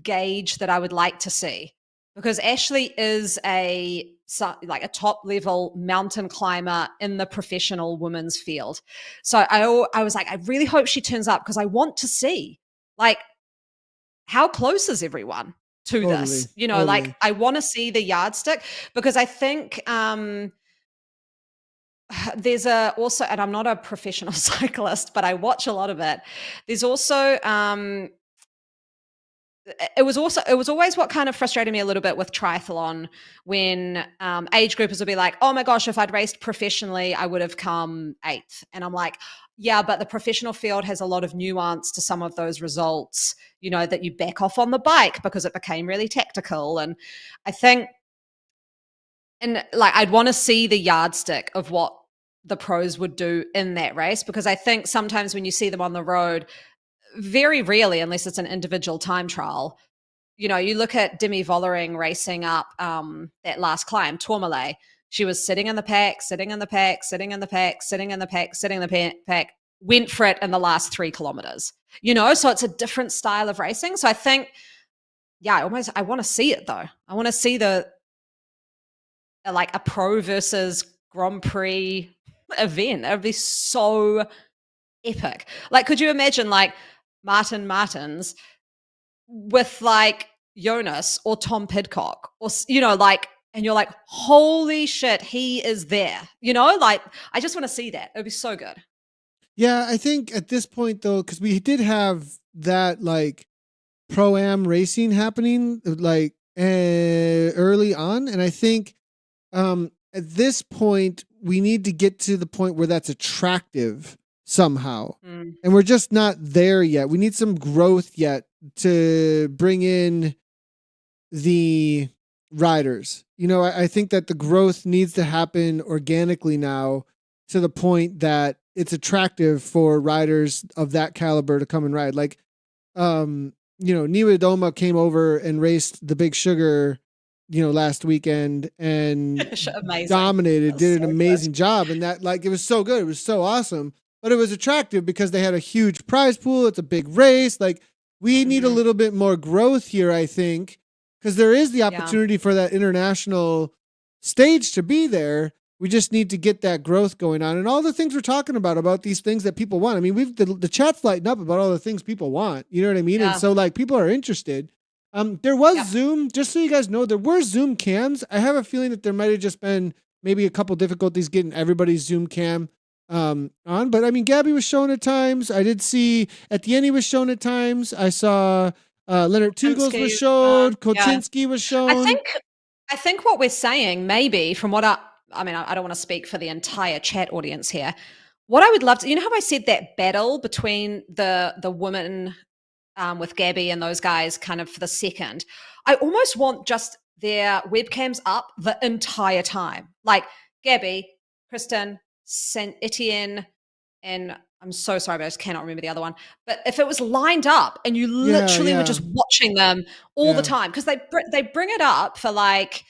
gauge that I would like to see. Because Ashley is like a top level mountain climber in the professional women's field. So I was like, I really hope she turns up because I want to see, like, how close is everyone to Totally, this? You know, like, totally. I want to see the yardstick, because I think there's also, and I'm not a professional cyclist, but I watch a lot of it. There's also it was always what kind of frustrated me a little bit with triathlon, when age groupers would be like, oh my gosh, if I'd raced professionally I would have come 8th, and I'm like, yeah, but the professional field has a lot of nuance to some of those results, you know, that you back off on the bike because it became really tactical. And I think, and like, I'd want to see the yardstick of what the pros would do in that race, because I think sometimes when you see them on the road, very rarely, unless it's an individual time trial, you know, you look at Demi Vollering racing up that last climb, Tourmalet. She was sitting in the pack, sitting in the pack, sitting in the pack, sitting in the pack, sitting in the pack, went for it in the last 3 kilometers. You know, so it's a different style of racing. So I think, yeah, I want to see it though. I want to see the like a pro versus Grand Prix event. That would be so epic. Like, could you imagine like Martins with like Jonas or Tom Pidcock, or, you know, like, and you're like, holy shit, he is there. You know, like, I just want to see that. It would be so good. Yeah, I think at this point though, because we did have that like pro-am racing happening like early on, and I think at this point we need to get to the point where that's attractive somehow. And we're just not there yet. We need some growth yet to bring in the riders. You know, I think that the growth needs to happen organically now, to the point that it's attractive for riders of that caliber to come and ride. Like, you know, Niwa Doma came over and raced the Big Sugar, you know, last weekend, and Amazing. dominated, did an so amazing job. And that, like, it was so good. It was so awesome. But it was attractive because they had a huge prize pool. It's a big race. Like, we need a little bit more growth here, I think, because there is the opportunity for that international stage to be there. We just need to get that growth going on, and all the things we're talking about these things that people want. I mean, the chat's lighting up about all the things people want. You know what I mean? Yeah. And so, like, people are interested. There was Zoom, just so you guys know, there were Zoom cams. I have a feeling that there might have just been maybe a couple difficulties getting everybody's Zoom cam on. But I mean, Gabby was shown at times. I did see Etienne was shown at times. I saw Leonard Tugels was shown. Kocinski was shown. I think what we're saying, maybe from what I mean, I don't want to speak for the entire chat audience here. What I would love to, you know how I said that battle between the women with Gabby and those guys kind of for the second, I almost want just their webcams up the entire time. Like Gabby, Kristen, Saint Etienne, and I'm so sorry, but I just cannot remember the other one. But if it was lined up and you literally were just watching them all the time, because they bring it up for like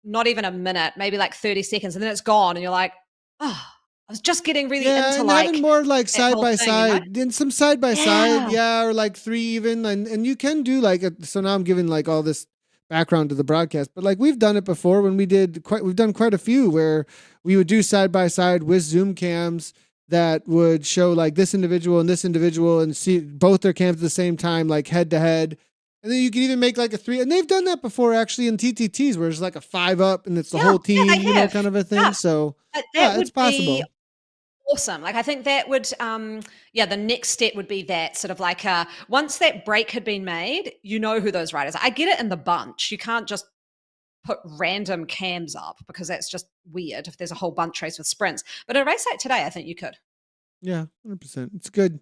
not even a minute, maybe like 30 seconds, and then it's gone, and you're like, oh, I was just getting really into and like having more like side by side, then some side by side, or like 3 even, and you can do like so now I'm giving like all this background to the broadcast, but like we've done it before when we've done quite a few where we would do side by side with Zoom cams that would show like this individual and see both their cams at the same time, like head to head. And then you can even make like a 3, and they've done that before actually in TTTs where it's like a 5 up and it's the whole team, you know, kind of a thing. So that would it's possible. Be awesome. Like, I think that would, the next step would be that sort of like once that break had been made, you know who those riders are. I get it in the bunch. You can't just put random cams up because that's just weird if there's a whole bunch race with sprints. But a race like today, I think you could. Yeah, 100%. It's good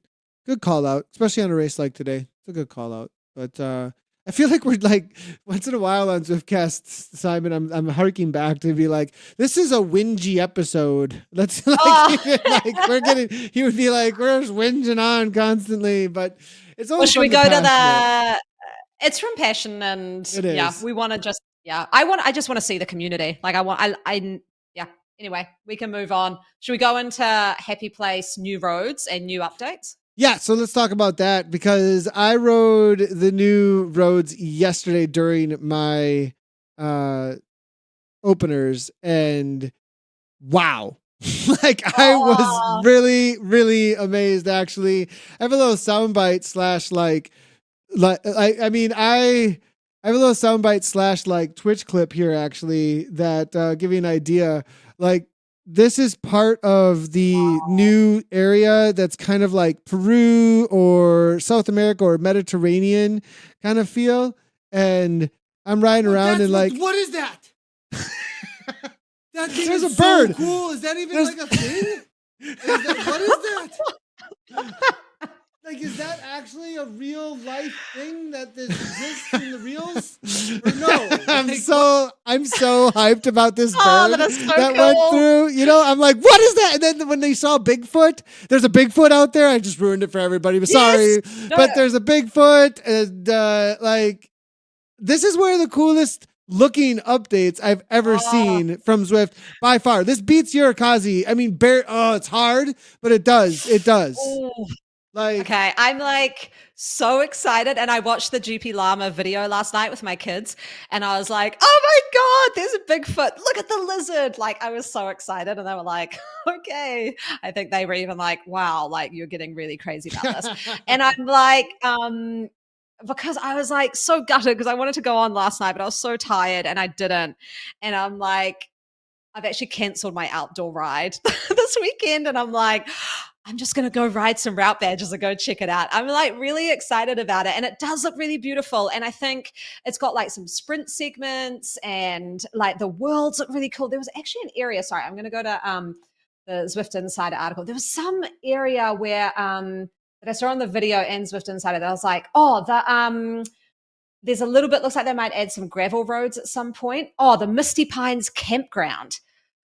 call out, especially on a race like today. It's a good call out. But I feel like we're like once in a while on Zwiftcast, Simon, I'm harking back to be like, this is a whingy episode. Let's like, like we're getting. He would be like, we're just whinging on constantly, but it's always. Well, should we go to the? It's from passion, and it is. We want to just Yeah, I just want to see the community. Like yeah. Anyway, we can move on. Should we go into Happy Place, new roads and new updates? Yeah, so let's talk about that because I rode the new roads yesterday during my openers, and wow. Like I was really, really amazed actually. I have a little soundbite slash I mean I have a little soundbite slash like Twitch clip here actually that give you an idea. Like this is part of the new area that's kind of like Peru or South America or Mediterranean kind of feel. And I'm riding around and like, what is that? That thing there's is a bird. So cool. Is that even like a thing? What is that? Like, is that actually a real life thing that exists in the reels? Or no? I'm so hyped about this bird that is so that cool. went through. You know, I'm like, what is that? And then when they saw Bigfoot, there's a Bigfoot out there. I just ruined it for everybody. But sorry, but there's a Bigfoot, and like, this is where the coolest looking updates I've ever seen from Zwift by far. This beats Yurikaze. I mean, it's hard, but it does. It does. Ooh. Like, okay, I'm like so excited, and I watched the GP Llama video last night with my kids, and I was like, "Oh my god, there's a Bigfoot! Look at the lizard!" Like I was so excited, and they were like, "Okay." I think they were even like, "Wow, like you're getting really crazy about this," and I'm like, because I was like so gutted because I wanted to go on last night, but I was so tired and I didn't, and I'm like, I've actually cancelled my outdoor ride this weekend, and I'm like, I'm just going to go ride some route badges and go check it out. I'm like really excited about it. And it does look really beautiful. And I think it's got like some sprint segments and like the worlds look really cool. There was actually an area, sorry, I'm going to go to the Zwift Insider article. There was some area where that I saw on the video and Zwift Insider that I was like, there's a little bit, looks like they might add some gravel roads at some point. Oh, the Misty Pines campground.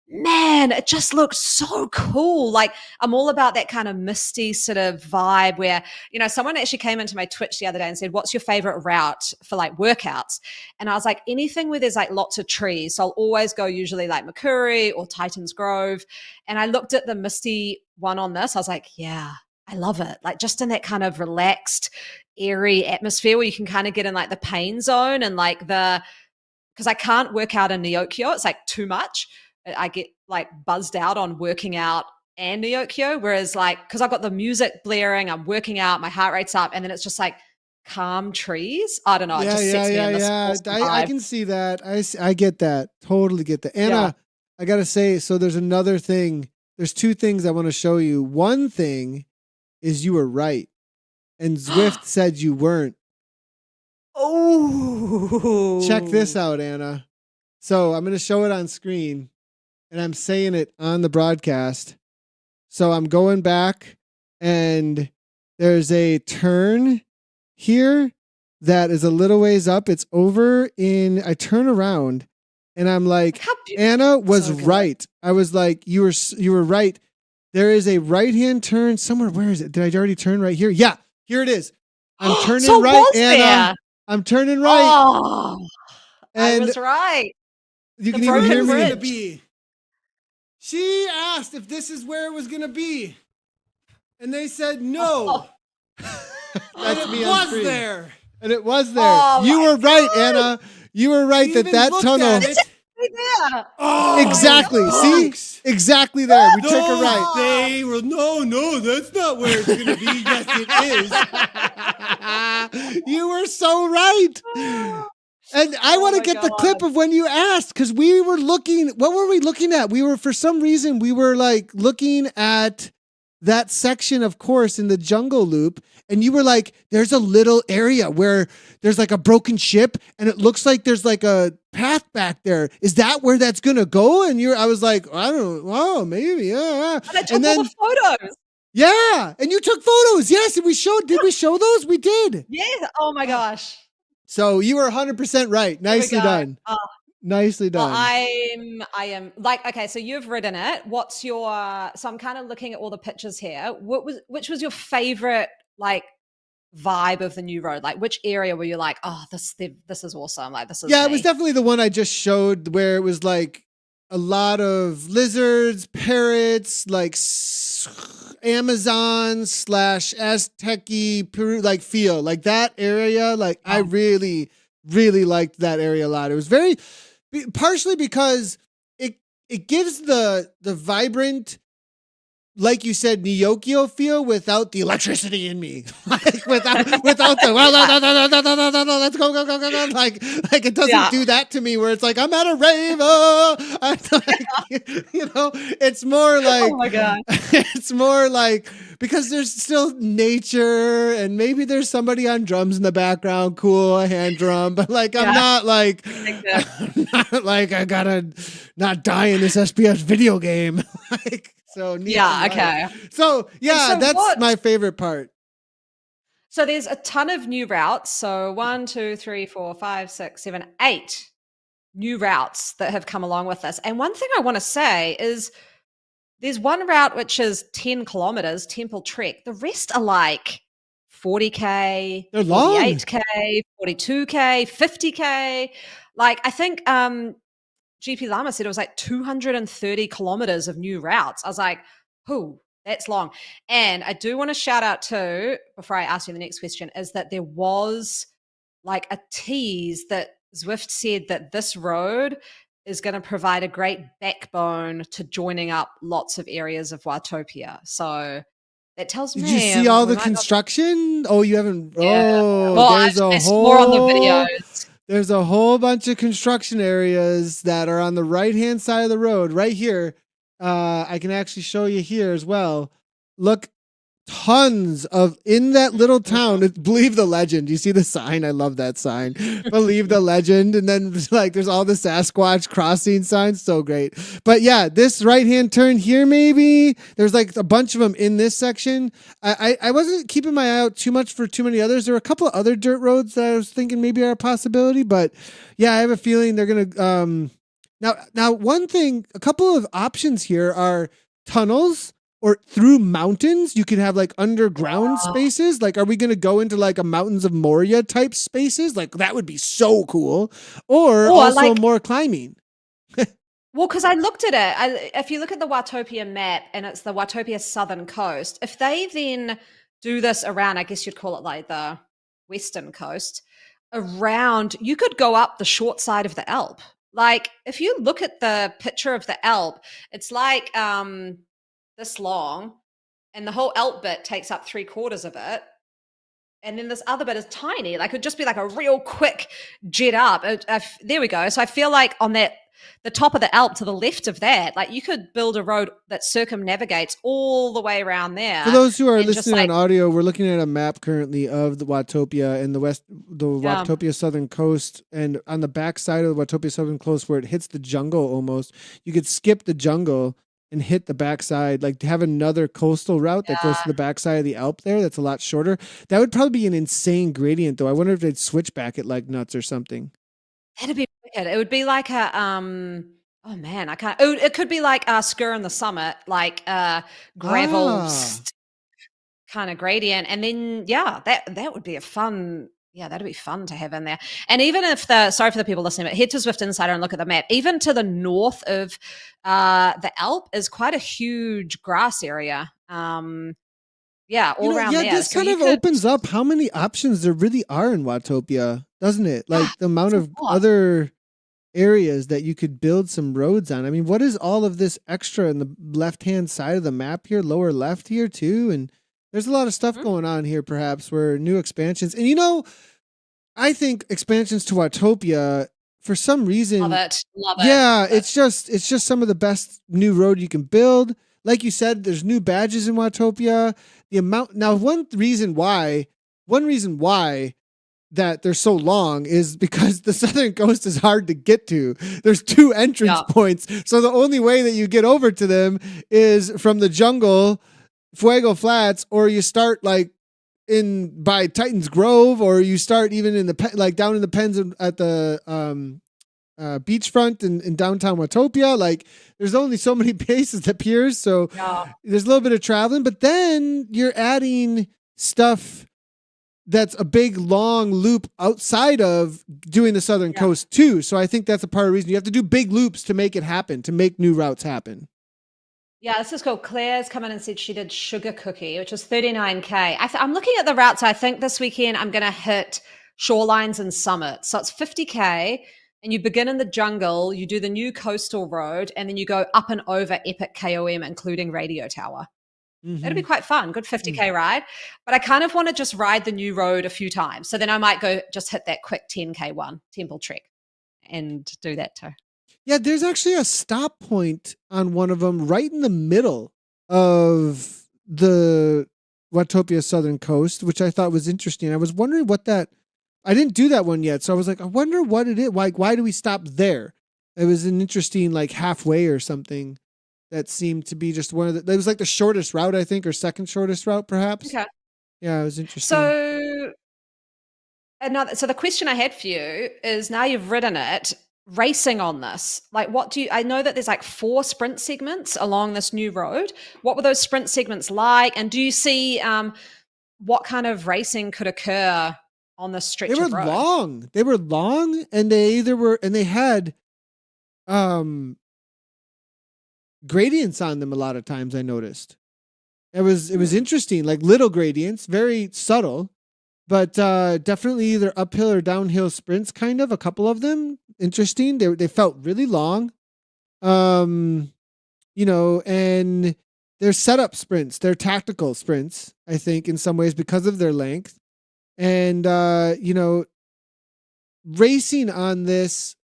Man, it just looks so cool. Like I'm all about that kind of misty sort of vibe where, you know, someone actually came into my Twitch the other day and said, what's your favorite route for like workouts? And I was like, anything where there's like lots of trees. So I'll always go usually like Makuri or Titans Grove. And I looked at the misty one on this. I was like, yeah, I love it. Like just in that kind of relaxed, airy atmosphere where you can kind of get in like the pain zone and like because I can't work out in Neokyo. It's like too much. I get like buzzed out on working out and Neokyo, whereas like, because I've got the music blaring, I'm working out, my heart rate's up, and then it's just like calm trees. I don't know. It just sets me in this awesome I vibe. can see that. I get that. Totally get that. Anna, I got to say, so there's another thing. There's two things I want to show you. One thing is you were right, and Zwift said you weren't. Oh. Check this out, Anna. So I'm going to show it on screen. And I'm saying it on the broadcast. So I'm going back and there's a turn here that is a little ways up. It's over I turn around and I'm like, Anna was right. I was like, you were right. There is a right-hand turn somewhere. Where is it? Did I already turn right here? Yeah, here it is. I'm turning so right, Anna. I'm turning right. Oh, and I was right. You can even hear me. She asked if this is where it was going to be. And they said no. That's me on screen. There. And it was there. Oh, you were right, Anna. You were right that tunnel. Exactly. See? Exactly there. We took it right. They were, no, that's not where it's going to be. Yes, it is. You were so right. And I want to get the clip of when you asked, because we were looking, what were we looking at? For some reason, we were like looking at that section of course in the jungle loop. And you were like, there's a little area where there's like a broken ship and it looks like there's like a path back there. Is that where that's going to go? And I was like, I don't know. Maybe. Yeah. And I took all the photos. Yeah. And you took photos. Yes. And did we show those? We did. Yeah. Oh my gosh. So you were 100% right. Nicely done. Nicely done. Well, I am like, okay, so you've ridden it. So I'm kind of looking at all the pictures here. Which was your favorite like vibe of the new road? Like, which area were you like, oh, this is awesome. Like, this is Yeah, it me. was definitely the one I just showed where it was like a lot of lizards, parrots, like Amazon / Aztec-y Peru, like feel like that area. Like I really, really liked that area a lot. It was very partially because it gives the vibrant, like you said, Nyokio feel without the electricity in me, like without the let's go, like it doesn't do that to me where it's like I'm at a rave, it's more like, oh my god, it's more like because there's still nature and maybe there's somebody on drums in the background, cool, a hand drum, but like I'm not like I gotta not die in this SPS video game, like. So okay. So that's my favorite part. So there's a ton of new routes. So 1, 2, 3, 4, 5, 6, 7, 8 new routes that have come along with this. And one thing I want to say is there's one route which is 10 kilometers, Temple Trek. The rest are like 40K, they're long. 48K, 42K, 50K. Like I think GP Lama said it was like 230 kilometers of new routes. I was like, "Who? That's long." And I do want to shout out to, before I ask you the next question, is that there was like a tease that Zwift said that this road is going to provide a great backbone to joining up lots of areas of Watopia. So that tells me. Did you see all the construction? Oh, you haven't. Yeah. Oh, well, there's a whole. More on the videos. There's a whole bunch of construction areas that are on the right-hand side of the road right here. I can actually show you here as well. Look, tons of in that little town. Believe the legend. You see the sign? I love that sign. Believe the legend. And then like there's all the Sasquatch crossing signs. So great. But yeah, this right-hand turn here, maybe there's like a bunch of them in this section. I wasn't keeping my eye out too much for too many others. There were a couple of other dirt roads that I was thinking maybe are a possibility, but yeah, I have a feeling they're going to, now one thing, a couple of options here are tunnels. Or through mountains, you can have like underground spaces. Like, are we going to go into like a Mountains of Moria type spaces? Like, that would be so cool. Or also like, more climbing. Well, because I looked at it. If you look at the Watopia map and it's the Watopia southern coast, if they then do this around, I guess you'd call it like the western coast, around, you could go up the short side of the Alp. Like, if you look at the picture of the Alp, it's like, this long, and the whole Alp bit takes up 3/4 of it, and then this other bit is tiny. Like, it would just be like a real quick jet up. There we go. So I feel like on the top of the Alp to the left of that, like you could build a road that circumnavigates all the way around there. For those who are listening on audio, we're looking at a map currently of the Watopia and the Watopia southern coast, and on the back side of the Watopia southern coast where it hits the jungle almost, you could skip the jungle and hit the backside, like to have another coastal route that goes to the backside of the Alp there. That's a lot shorter. That would probably be an insane gradient though. I wonder if they'd switch back it like nuts or something. That'd be wicked. It would be like a, oh man, I can't, it could be like a Skur in the Summit, like a gravel kind of gradient. And then, yeah, that would be a fun, that'd be fun to have in there. And even if sorry for the people listening, but head to Zwift Insider and look at the map. Even to the north of the Alp is quite a huge grass area. All around there. This kind of opens up how many options there really are in Watopia, doesn't it? Like the amount of other areas that you could build some roads on. I mean, what is all of this extra in the left-hand side of the map here, lower left here too? And there's a lot of stuff going on here, perhaps, where new expansions. And, I think expansions to Watopia, for some reason. Love it. Yeah, it's just some of the best new road you can build. Like you said, there's new badges in Watopia. One reason why that they're so long is because the southern coast is hard to get to. There's 2 entrance points. So the only way that you get over to them is from the jungle, Fuego Flats, or you start like by Titan's Grove, or you start even in the down in the pens at the beachfront in downtown Watopia. Like, there's only so many places that appears, so there's a little bit of traveling. But then you're adding stuff that's a big long loop outside of doing the Southern Coast too. So I think that's a part of the reason you have to do big loops to make it happen, to make new routes happen. Yeah, this is cool. Claire's come in and said she did Sugar Cookie, which was 39K. I'm looking at the routes. I think this weekend I'm going to hit Shorelines and Summits. So it's 50K, and you begin in the jungle, you do the new coastal road, and then you go up and over Epic KOM, including Radio Tower. It'll be quite fun. Good 50K ride. But I kind of want to just ride the new road a few times. So then I might go just hit that quick 10K one, Temple Trek, and do that too. Yeah, there's actually a stop point on one of them right in the middle of the Watopia Southern Coast, which I thought was interesting. I was wondering I didn't do that one yet. So I was like, I wonder what it is. Like, why do we stop there? It was an interesting, like, halfway or something that seemed to be just one of it was like the shortest route, I think, or second shortest route, perhaps. Okay. Yeah, it was interesting. So the question I had for you is, now you've ridden it, racing on this, like, I know that there's like 4 sprint segments along this new road. What were those sprint segments like? And do you see what kind of racing could occur on this stretch of road? They were long, and they had gradients on them a lot of times. I noticed it was interesting, like little gradients, very subtle, but definitely either uphill or downhill sprints, kind of a couple of them. Interesting. They felt really long, and they're setup sprints, they're tactical sprints, I think, in some ways because of their length. And racing on this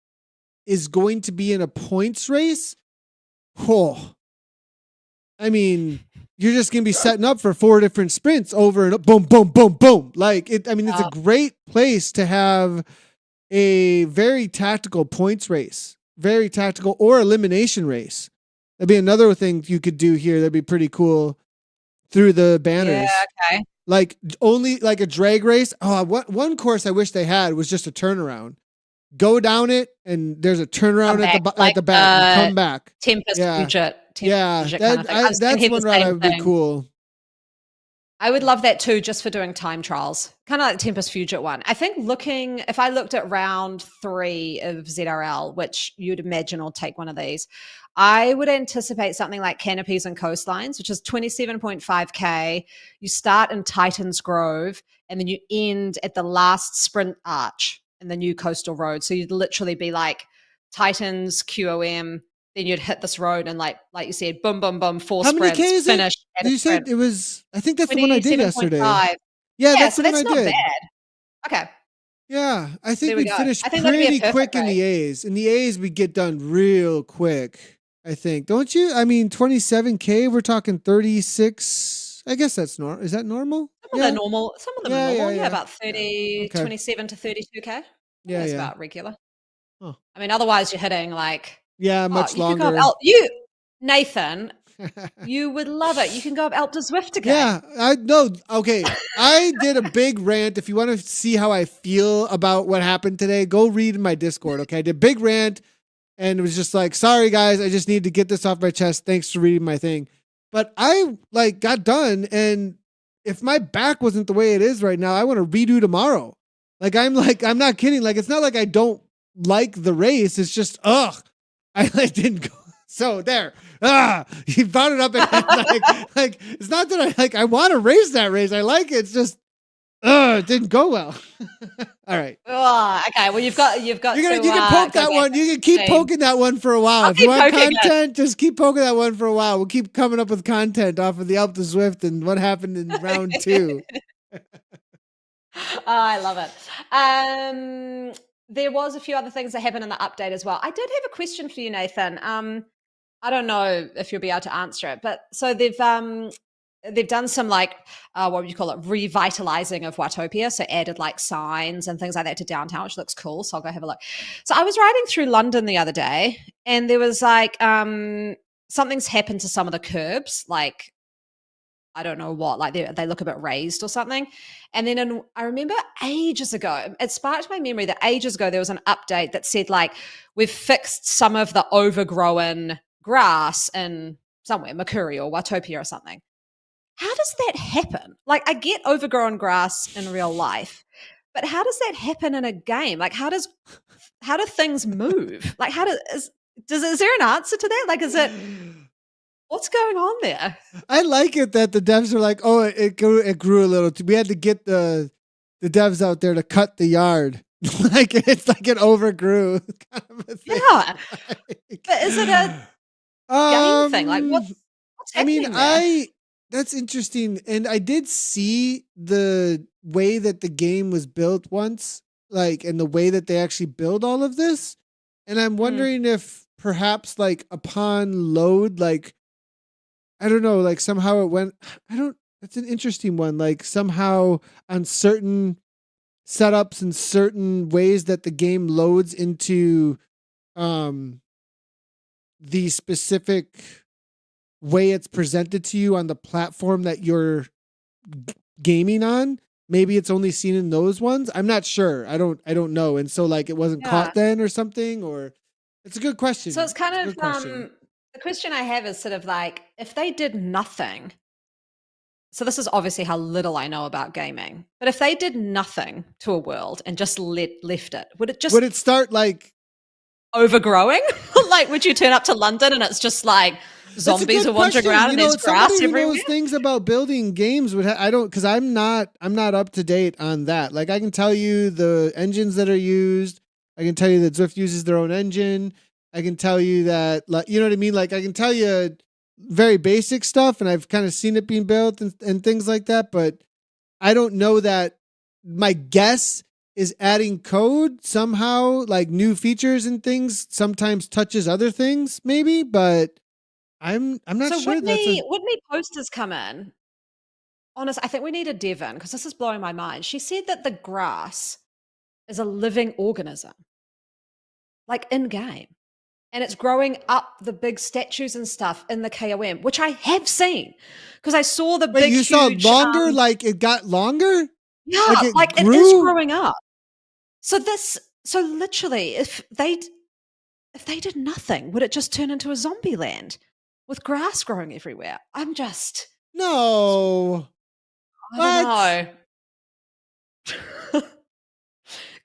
is going to be in a points race. Oh, I mean, you're just going to be setting up for 4 different sprints over and boom, boom, boom, boom. Like it. I mean, it's a great place to have a very tactical points race, very tactical, or elimination race. That'd be another thing you could do here. That'd be pretty cool through the banners. Yeah, okay. Like only like a drag race. Oh, one course I wish they had was just a turnaround. Go down it, and there's a turnaround at the back. And come back. Tempest Fugit. That's one route that would be cool. I would love that too, just for doing time trials. Kind of like the Tempest Fugit one. I think if I looked at round 3 of ZRL, which you'd imagine will take one of these, I would anticipate something like Canopies and Coastlines, which is 27.5K. You start in Titans Grove, and then you end at the last sprint arch in the new coastal road. So you'd literally be like Titans, QOM, then you'd hit this road, and like you said, boom, boom, boom, 4 sprints. How many K is finish it? You said it was, I think that's the one I did yesterday. Yeah, that's the one I did. Bad. Okay. Yeah, I think we'd finish pretty quick in the A's. In the A's, we get done real quick, I think. Don't you? I mean, 27K, we're talking 36. I guess that's normal. Is that normal? Some of them are normal. Yeah, about 30, 27 to 32K. Yeah, that's about regular. Huh. I mean, otherwise you're hitting like... Yeah, much longer. Nathan, you would love it. You can go up Alp du Zwift again. Yeah, I know. Okay, I did a big rant. If you want to see how I feel about what happened today, go read in my Discord. Okay, I did a big rant, and it was just like, sorry guys, I just need to get this off my chest. Thanks for reading my thing. But I got done, and if my back wasn't the way it is right now, I want to redo tomorrow. I'm not kidding. Like, it's not like I don't like the race. It's just, I didn't go. So there, he brought it up again. It's not that I want to race that race. I like it. It's just, it didn't go well. All right. Oh, okay. Well, you've got. You can poke that one. You can keep poking that one for a while. If you want content, just keep poking that one for a while. We'll keep coming up with content off of the Alp du Zwift and what happened in round 2. I love it. There was a few other things that happened in the update as well. I did have a question for you, Nathan. I don't know if you'll be able to answer it, but so they've done some what would you call it, revitalizing of Watopia. So added like signs and things like that to downtown, which looks cool. So I'll go have a look. So I was riding through London the other day, and there was something's happened to some of the curbs, like I don't know what, like they look a bit raised or something. And then I remember ages ago, it sparked my memory that ages ago there was an update that said like, we've fixed some of the overgrown grass in somewhere, Makuri or Watopia or something. how does that happen? Like, I get overgrown grass in real life, but how does that happen in a game? Like, how do things move? Like, is there an answer to that? Like, what's going on there? I like it that the devs are like, oh, it grew a little. We had to get the devs out there to cut the yard. Like it's like it overgrew kind of a thing. Yeah. Like, But is it a game thing? Like, what's happening there? That's interesting. And I did see the way that the game was built once, like, and the way that they actually build all of this. And I'm wondering if perhaps like upon load, like, I don't know, like somehow it went, that's an interesting one. Like somehow on certain setups and certain ways that the game loads into the specific way it's presented to you on the platform that you're gaming on. Maybe it's only seen in those ones. I'm not sure. I don't know. And so like it wasn't caught then or something, or it's a good question. So it's kind of the question I have is sort of like, if they did nothing. So this is obviously how little I know about gaming. But if they did nothing to a world and just left it, would it start like overgrowing? Like, would you turn up to London and it's just like zombies are wandering around and there's grass everywhere? Who knows things about building games because I'm not up to date on that. Like I can tell you the engines that are used. I can tell you that Zwift uses their own engine. I can tell you that, like, you know what I mean? Like I can tell you very basic stuff, and I've kind of seen it being built and things like that, but I don't know that. My guess is adding code somehow, like new features and things, sometimes touches other things, maybe, but I'm not sure. So Whitney posters come in. Honest, I think we need a dev in because this is blowing my mind. She said that the grass is a living organism, like in game. And it's growing up the big statues and stuff in the KOM, which I have seen because I saw the big. You saw longer, like it got longer. Yeah, like it is growing up. So literally, if they did nothing, would it just turn into a zombie land with grass growing everywhere? I'm just no. I don't know.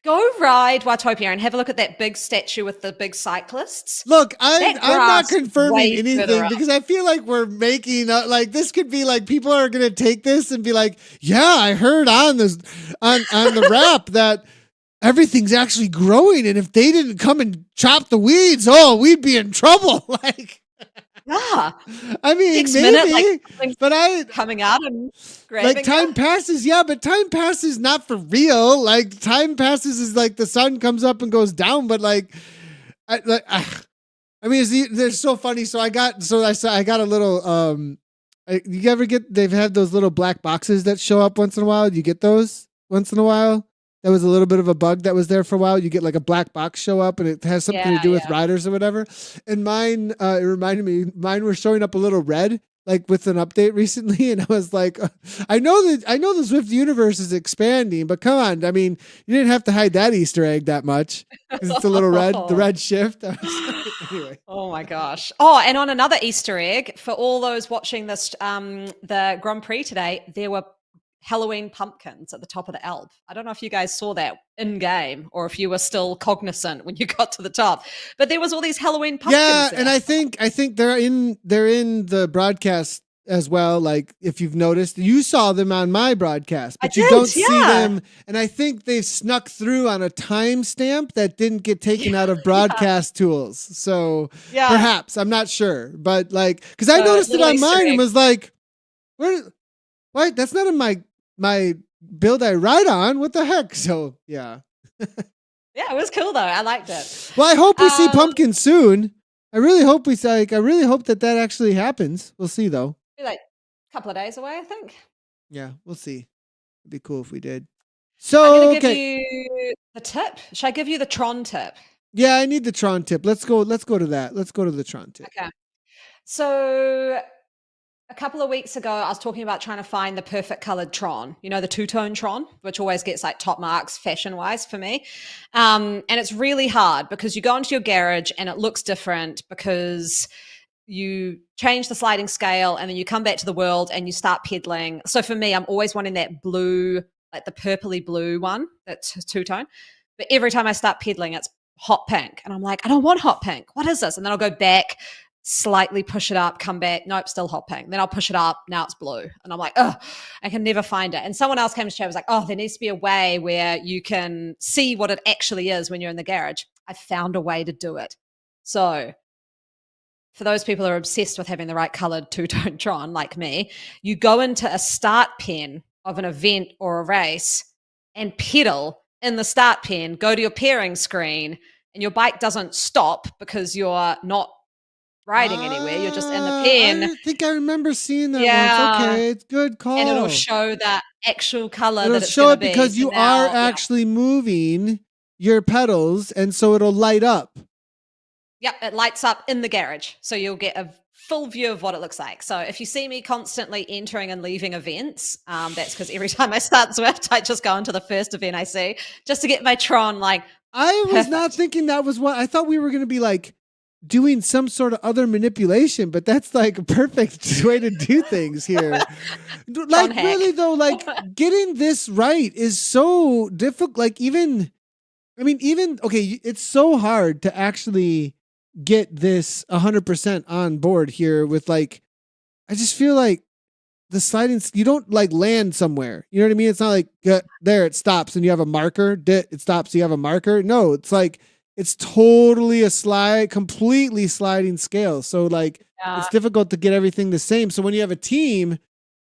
Go ride Watopia and have a look at that big statue with the big cyclists. Look, I'm not confirming anything because I feel like we're making like this could be like people are going to take this and be like, yeah, I heard on the rap that everything's actually growing, and if they didn't come and chop the weeds, we'd be in trouble. Like, yeah, I mean, maybe, but coming out and grabbing like time passes, but time passes not for real. Like time passes is like the sun comes up and goes down, but like, I mean, they're so funny. So I got a little. You ever get? They've had those little black boxes that show up once in a while. You get those once in a while. That was a little bit of a bug that was there for a while. You get like a black box show up and it has something to do with riders or whatever. And mine, it reminded me, mine were showing up a little red, like with an update recently. And I was like, I know the Zwift universe is expanding, but come on. I mean, you didn't have to hide that Easter egg that much because it's a little red, the red shift. Anyway. Oh my gosh. Oh, and on another Easter egg for all those watching this, the Grand Prix today, there were Halloween pumpkins at the top of the Alp. I don't know if you guys saw that in game or if you were still cognizant when you got to the top, but there was all these Halloween pumpkins. Yeah, there. and I think they're in the broadcast as well. Like if you've noticed, you saw them on my broadcast, but you don't see them. And I think they've snuck through on a timestamp that didn't get taken out of broadcast tools. So perhaps, I'm not sure, but like, because I noticed it on mine and was like, what? That's not in my build I ride on. What the heck? So yeah. Yeah, it was cool though. I liked it. Well, I hope we see pumpkins soon. I really hope that actually happens. We'll see though. Like a couple of days away, I think. Yeah, we'll see. It'd be cool if we did. So I'm gonna give you the tip. Should I give you the Tron tip? Yeah, I need the Tron tip. Let's go to that. Let's go to the Tron tip. Okay. So a couple of weeks ago, I was talking about trying to find the perfect colored Tron, you know, the two-tone Tron, which always gets like top marks fashion-wise for me. And it's really hard because you go into your garage and it looks different because you change the sliding scale and then you come back to the world and you start pedaling. So for me, I'm always wanting that blue, like the purpley blue one, that's two-tone. But every time I start pedaling, it's hot pink. And I'm like, I don't want hot pink. What is this? And then I'll go back, slightly push it up, come back. Nope, still hot pink. Then I'll push it up. Now it's blue. And I'm like, oh, I can never find it. And someone else came to chat, was like, oh, there needs to be a way where you can see what it actually is when you're in the garage. I found a way to do it. So for those people who are obsessed with having the right colored two-tone tron like me, you go into a start pen of an event or a race and pedal in the start pen, go to your pairing screen, and your bike doesn't stop because you're not riding anywhere. You're just in the pen. I think I remember seeing that once. Okay, it's good call. And it'll show that actual color it'll that it's show going it to be. because you are actually moving your pedals, and so it'll light up. Yep, it lights up in the garage. So you'll get a full view of what it looks like. So if you see me constantly entering and leaving events, that's because every time I start Zwift, I just go into the first event I see just to get my Tron I was not thinking that was what I thought we were going to be like doing some sort of other manipulation, but that's like a perfect way to do things here. Like really though, like getting this right is so difficult. Like even okay, it's so hard to actually get this 100% on board here with like, I just feel like the sliding, you don't like land somewhere. You know what I mean? It's not like there it stops and you have a marker. It stops, you have a marker. No, it's like, it's totally a completely sliding scale. So like, it's difficult to get everything the same. So when you have a team,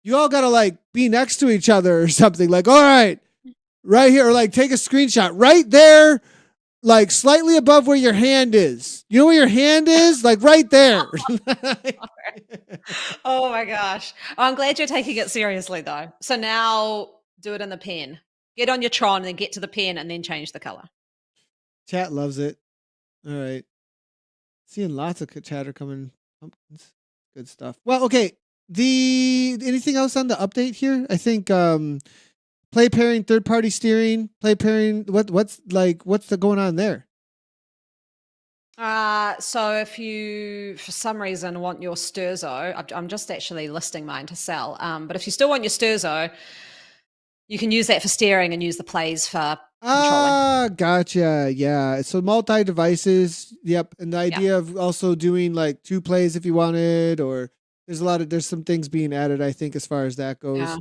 you all got to like be next to each other or something like, all right here, or like take a screenshot right there, like slightly above where your hand is. You know where your hand is? Like right there. Oh my gosh. Oh, I'm glad you're taking it seriously though. So now do it in the pen. Get on your Tron and then get to the pen and then change the color. Chat loves it. All right. Seeing lots of chatter coming. Pumpkins. Good stuff. Well, okay. Anything else on the update here? I think play pairing, third party steering, play pairing. What's going on there? So if you, for some reason, want your Sturzo, I'm just actually listing mine to sell. But if you still want your Sturzo, you can use that for steering and use the plays for controlling. Gotcha. Yeah. So multi devices. Yep. And the idea of also doing like 2 plays if you wanted, or there's some things being added, I think, as far as that goes. Yeah.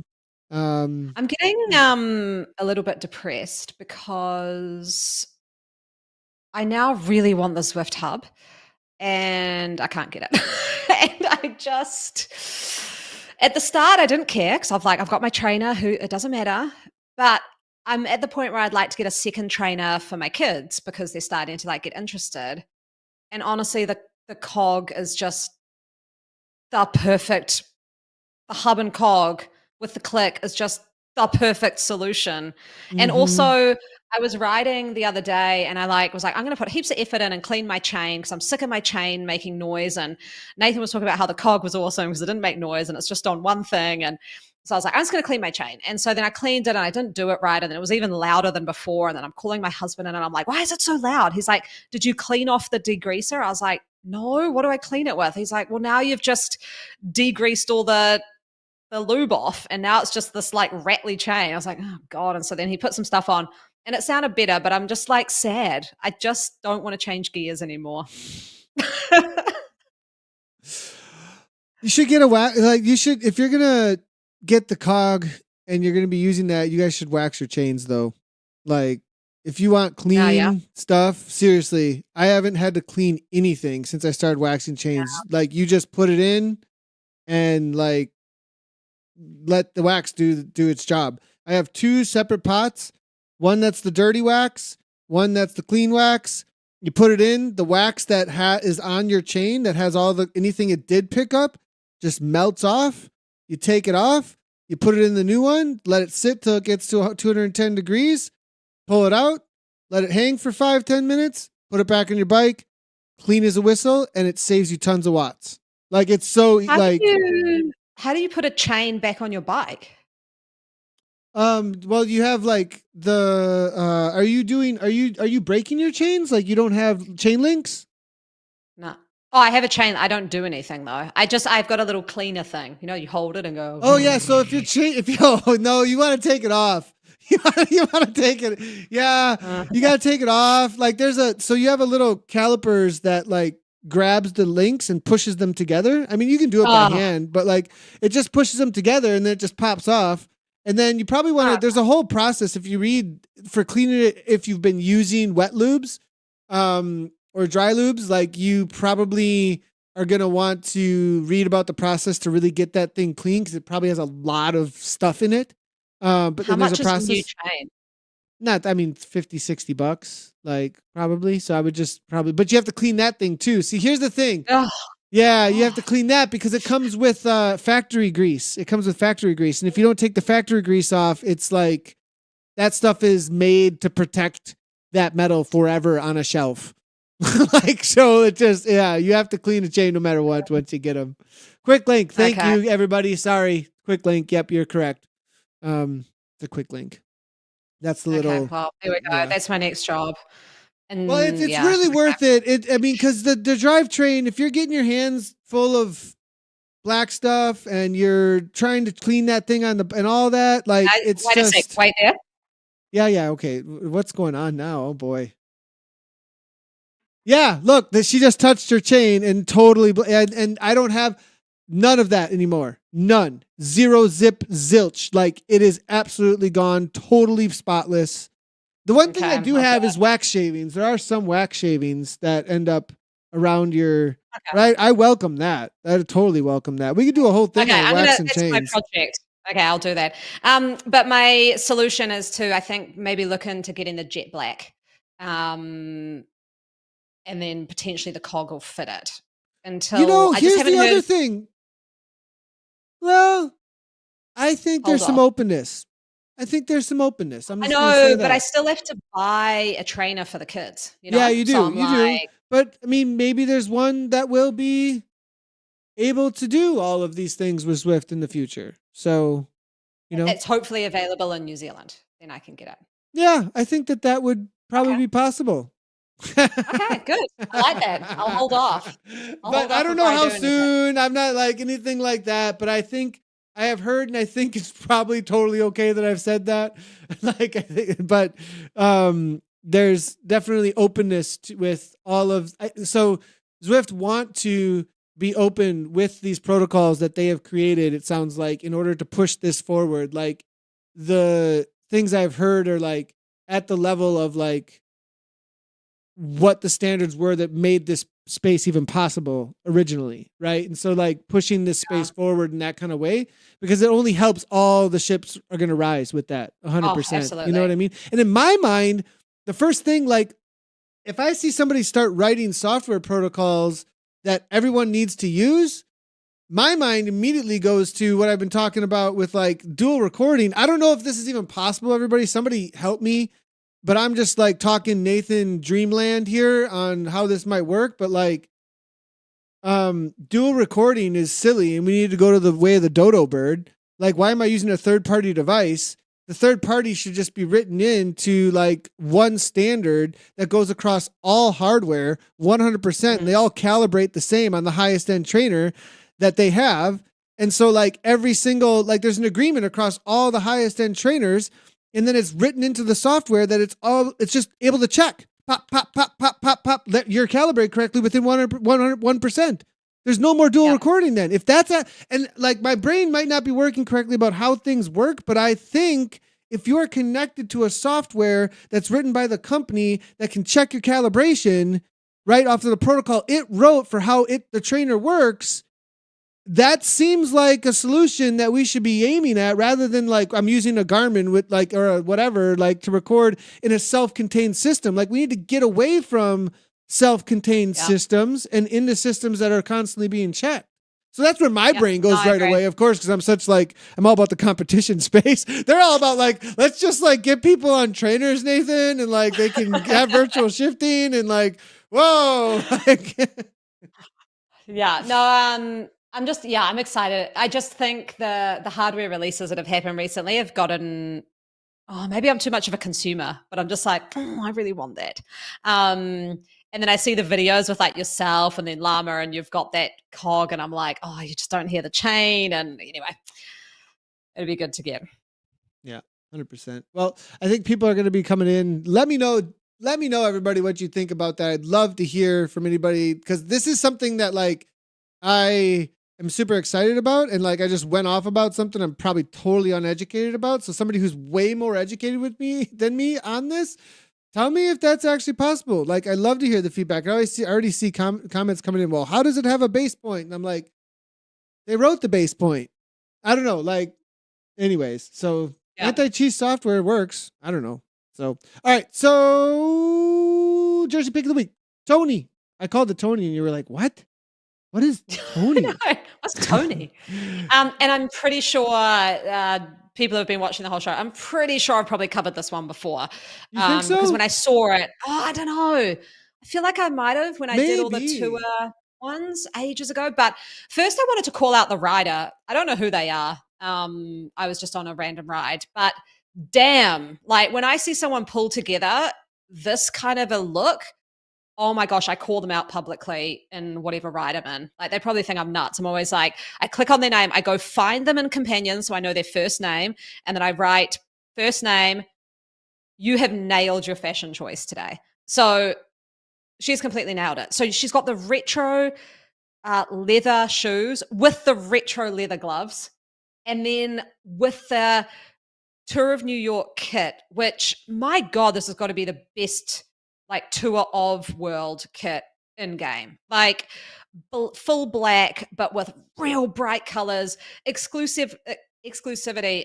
I'm getting a little bit depressed because I now really want the Zwift hub and I can't get it. And I just, at the start, I didn't care because I've got my trainer who, it doesn't matter, but I'm at the point where I'd like to get a second trainer for my kids because they're starting to like get interested. And honestly, the cog is just the hub and cog with the click is just the perfect solution. Mm-hmm. And also I was riding the other day and I was like, I'm going to put heaps of effort in and clean my chain because I'm sick of my chain making noise. And Nathan was talking about how the cog was awesome because it didn't make noise and it's just on one thing. And so I was like, I'm just going to clean my chain. And so then I cleaned it and I didn't do it right. And then it was even louder than before. And then I'm calling my husband and I'm like, why is it so loud? He's like, did you clean off the degreaser? I was like, no, what do I clean it with? He's like, well, now you've just degreased all the lube off and now it's just this like rattly chain. I was like, oh God. And so then he put some stuff on and it sounded better, but I'm just like sad. I just don't want to change gears anymore. You should get if you're going to get the cog and you're going to be using that, you guys should wax your chains though. Like if you want clean stuff, seriously, I haven't had to clean anything since I started waxing chains. Yeah. Like you just put it in and like, let the wax do its job. I have 2 separate pots. One that's the dirty wax, one that's the clean wax. You put it in, the wax that is on your chain that has anything it did pick up just melts off. You take it off, you put it in the new one, let it sit till it gets to 210 degrees, pull it out, let it hang for 5-10 minutes, put it back on your bike, clean as a whistle, and it saves you tons of watts. Like it's so How do you put a chain back on your bike? Well, you have like are you breaking your chains? Like you don't have chain links? No. Oh, I have a chain. I don't do anything though. I've got a little cleaner thing. You hold it and go. Oh yeah. So if no, you want to take it off. You want to take it. Yeah, you got to take it off. Like so you have a little calipers that like grabs the links and pushes them together. I mean, you can do it by hand, but like it just pushes them together and then it just pops off. And then you probably want to, there's a whole process if you read for cleaning it, if you've been using wet lubes, or dry lubes, like you probably are going to want to read about the process to really get that thing clean. Cause it probably has a lot of stuff in it. But how then much there's a process. is a new chain? $50-$60, like probably. So I would just but you have to clean that thing too. See, here's the thing. Ugh. Yeah, you have to clean that because it comes with factory grease. It comes with factory grease. And if you don't take the factory grease off, it's like that stuff is made to protect that metal forever on a shelf. Like, so it just, you have to clean a chain no matter what once you get them. Quick link. Thank you, everybody. Sorry. Quick link. Yep, you're correct. The quick link. That's the little. Okay, well, there we go. Yeah. That's my next job. And well, it's really worth it. I mean, because the drivetrain, if you're getting your hands full of black stuff and you're trying to clean that thing and all that, like it's wait just. A sec, wait there. Yeah. Okay. What's going on now? Oh boy. Yeah. Look, she just touched her chain and totally, and I don't have none of that anymore. None. Zero zip zilch. Like it is absolutely gone. Totally spotless. The one thing I do have is wax shavings. There are some wax shavings that end up around your right. I welcome that. I totally welcome that. We could do a whole thing on wax and chains. That's my project. Okay, I'll do that. But my solution is to, I think, maybe look into getting the jet black, and then potentially the cog will fit it. Until I here's just the other thing. Well, I think there's some openness. I know, but I still have to buy a trainer for the kids. Yeah, you do. So do. But I mean, maybe there's one that will be able to do all of these things with Zwift in the future. So, it's hopefully available in New Zealand. Then I can get it. Yeah, I think that would probably be possible. Okay, good. I like that. I'll hold off. I don't know how soon. I'm not like anything like that, but I think I have heard, and I think it's probably totally okay that I've said that. But there's definitely openness with all of. So Zwift want to be open with these protocols that they have created. It sounds like in order to push this forward, like the things I've heard are like at the level of like what the standards were that made this space even possible originally, right? And so like pushing this space forward in that kind of way, because it only helps all the ships are going to rise with that 100%. You know what I mean? And in my mind, the first thing, like if I see somebody start writing software protocols that everyone needs to use, my mind immediately goes to what I've been talking about with like dual recording. I don't know if this is even possible, everybody. Somebody help me. But I'm just like talking Nathan Dreamland here on how this might work. But like, dual recording is silly, and we need to go to the way of the dodo bird. Like, why am I using a third-party device? The third party should just be written into like one standard that goes across all hardware 100%, and they all calibrate the same on the highest end trainer that they have. And so like every single, like there's an agreement across all the highest end trainers. And then it's written into the software that it's just able to check. Pop, pop, pop, pop, pop, pop. That you're calibrated correctly within 101%. There's no more dual recording then. If that's and like my brain might not be working correctly about how things work, but I think if you're connected to a software that's written by the company that can check your calibration right off of the protocol it wrote for how the trainer works, that seems like a solution that we should be aiming at, rather than like I'm using a Garmin with like or whatever like to record in a self-contained system. Like we need to get away from self-contained systems and into systems that are constantly being checked. So that's where my brain goes right away, of course, because I'm all about the competition space. They're all about like, let's just like get people on trainers, Nathan, and like they can have virtual shifting and like, whoa. I'm excited. I just think the hardware releases that have happened recently have gotten, maybe I'm too much of a consumer, but I'm just like, I really want that. And then I see the videos with like yourself and then Llama and you've got that cog and I'm like, oh, you just don't hear the chain. And anyway, it'd be good to get. Yeah, 100%. Well, I think people are going to be coming in. Let me know, everybody, what you think about that. I'd love to hear from anybody because this is something that like I am super excited about. And like I just went off about something I'm probably totally uneducated about. So somebody who's way more educated than me on this, tell me if that's actually possible. Like, I love to hear the feedback. I already see comments coming in. Well, how does it have a base point? And I'm like, they wrote the base point. I don't know. Like, anyways, so anti-cheat software works. I don't know. So, all right. So, Jersey Pick of the Week. Tony. I called it Tony and you were like, what? What is Tony? What's Tony? And I'm pretty sure people who have been watching the whole show, I'm pretty sure I've probably covered this one before. You think so? Because when I saw it, I don't know. I feel like I might have when I did all the tour ones ages ago. But first I wanted to call out the rider. I don't know who they are. I was just on a random ride. But damn, like when I see someone pull together this kind of a look, oh my gosh, I call them out publicly in whatever ride I'm in. Like they probably think I'm nuts. I'm always like, I click on their name, I go find them in Companions so I know their first name, and then I write first name, you have nailed your fashion choice today. So she's completely nailed it. So she's got the retro leather shoes with the retro leather gloves, and then with the Tour of New York kit, which my God, this has got to be the best like tour of world kit in game, like full black, but with real bright colors. Exclusivity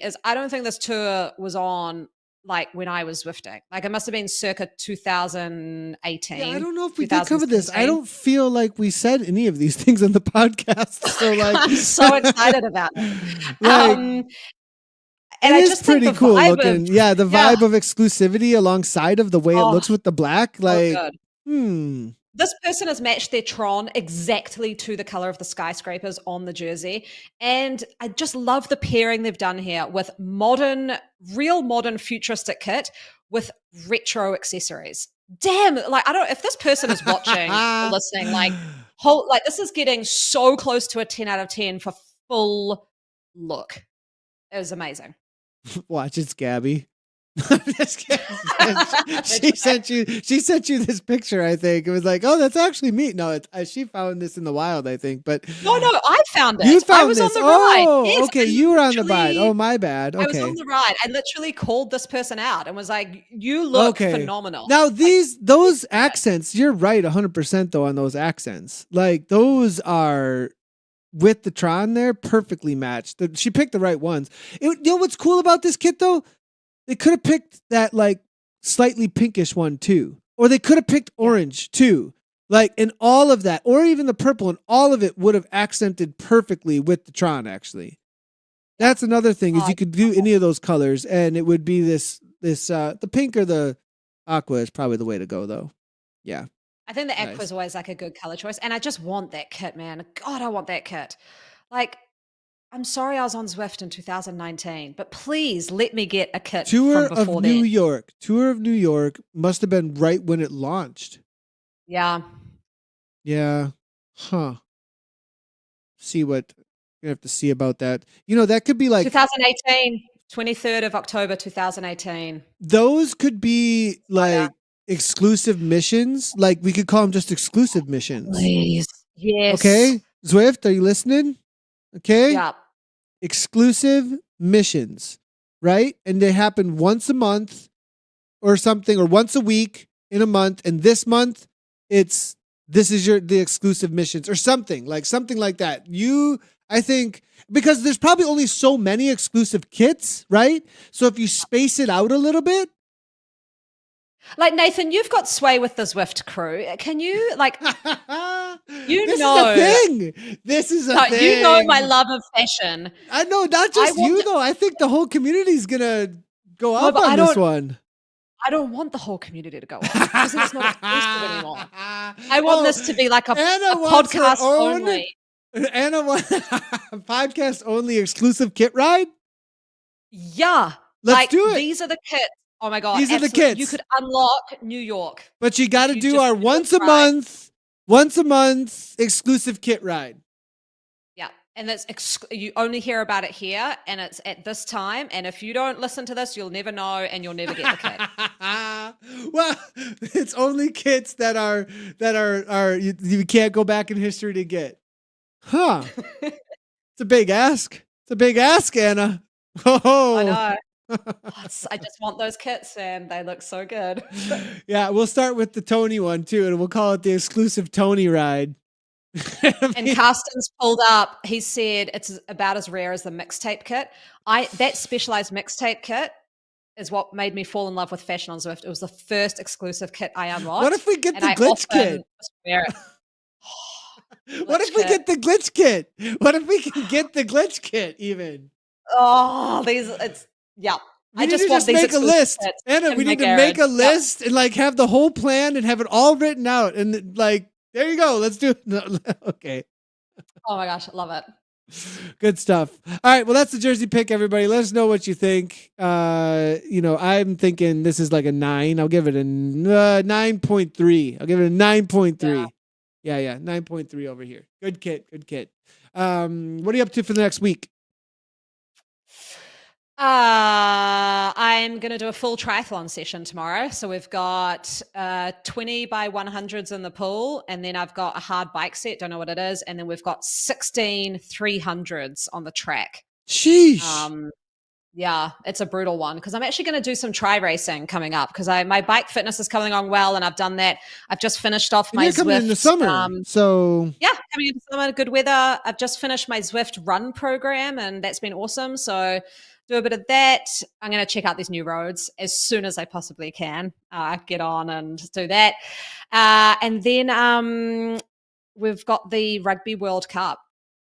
is, I don't think this tour was on like when I was Zwifting. Like it must've been circa 2018. Yeah, I don't know if we did cover this. I don't feel like we said any of these things on the podcast. So like, I'm so excited about it. Like, and it I is just pretty think the cool vibe looking. The vibe of exclusivity alongside of the way it looks with the black. Like, This person has matched their Tron exactly to the color of the skyscrapers on the jersey. And I just love the pairing they've done here with real modern futuristic kit with retro accessories. Damn, like if this person is watching or listening, like this is getting so close to a 10 out of 10 for full look. It was amazing. Watch, it's Gabby. she sent you this picture. I think it was like, oh, that's actually me. No, she found this in the wild, I think. But no, I found it. You found I was this. on the ride. Oh, yes, okay, you were on the ride. Oh, my bad. Okay, I was on the ride. I literally called this person out and was like, "You look phenomenal." Now those accents, you're right, 100% though on those accents. Like those are. With the Tron there, perfectly matched. She picked the right ones. You know what's cool about this kit though? They could have picked that like slightly pinkish one too. Or they could have picked orange too. Like, and all of that, or even the purple, and all of it would have accented perfectly with the Tron actually. That's another thing is you could do any of those colors and it would be this the pink or the aqua is probably the way to go though. Yeah. I think the aqua is always like a good color choice. And I just want that kit, man. God, I want that kit. Like, I'm sorry I was on Zwift in 2019, but please let me get a kit Tour from before of then. New York. Tour of New York must have been right when it launched. Yeah. Yeah. Huh. See what you have to see about that. You know, that could be like 2018, 23rd of October, 2018. Those could be like exclusive missions. Like we could call them just exclusive missions. Please. Yes. Okay. Zwift, are you listening? Okay. Yeah. Exclusive missions, right? And they happen once a month or something, or once a week in a month. And this month this is the exclusive missions or something like that. I think because there's probably only so many exclusive kits, right? So if you space it out a little bit. Like Nathan, you've got sway with the Zwift crew. Can you like, This is a thing. This is a thing. You know my love of fashion. I know, not just you though. I think the whole community's gonna go up on this one. I don't want the whole community to go up because it's not exclusive anymore. I want this to be like a podcast only. Anna wants podcast only exclusive kit ride. Yeah, Let's do it. These are the kits Oh my God. These are the absolutely. kits. You could unlock New York. But you got to you do just our do it once a right. month exclusive kit ride. Yeah. And that's you only hear about it here, and it's at this time. And if you don't listen to this, you'll never know, and you'll never get the kit. Well, it's only kits that are you can't go back in history to get. Huh. It's a big ask. It's a big ask, Anna. Oh. I know. I just want those kits, and they look so good. Yeah, we'll start with the Tony one too, and we'll call it the exclusive Tony ride. And Carsten's pulled up. He said it's about as rare as the mixtape kit. That specialized mixtape kit is what made me fall in love with fashion on Zwift. It was the first exclusive kit I unlocked. What if we get the glitch kit? What if we get the glitch kit? What if we can get the glitch kit even? Oh, yeah. We need to just make a list. Anna, we need to make a list and like have the whole plan and have it all written out. And like, there you go. Let's do it. No, okay. Oh my gosh, I love it. Good stuff. All right. Well, that's the jersey pick, everybody. Let us know what you think. I'm thinking this is like a 9. I'll give it a 9.3. I'll give it a 9.3. Yeah. 9.3 over here. Good kit. What are you up to for the next week? I'm going to do a full triathlon session tomorrow. So we've got 20 by 100s in the pool, and then I've got a hard bike set, don't know what it is, and then we've got 16 300s on the track. Sheesh. Yeah, it's a brutal one because I'm actually going to do some tri racing coming up because my bike fitness is coming along well, and I've done that. I've just finished off my Zwift. Coming in the summer, so yeah, coming into summer, good weather. I've just finished my Zwift run program, and that's been awesome. So do a bit of that. I'm going to check out these new roads as soon as I possibly can. Get on and do that, and then we've got the Rugby World Cup,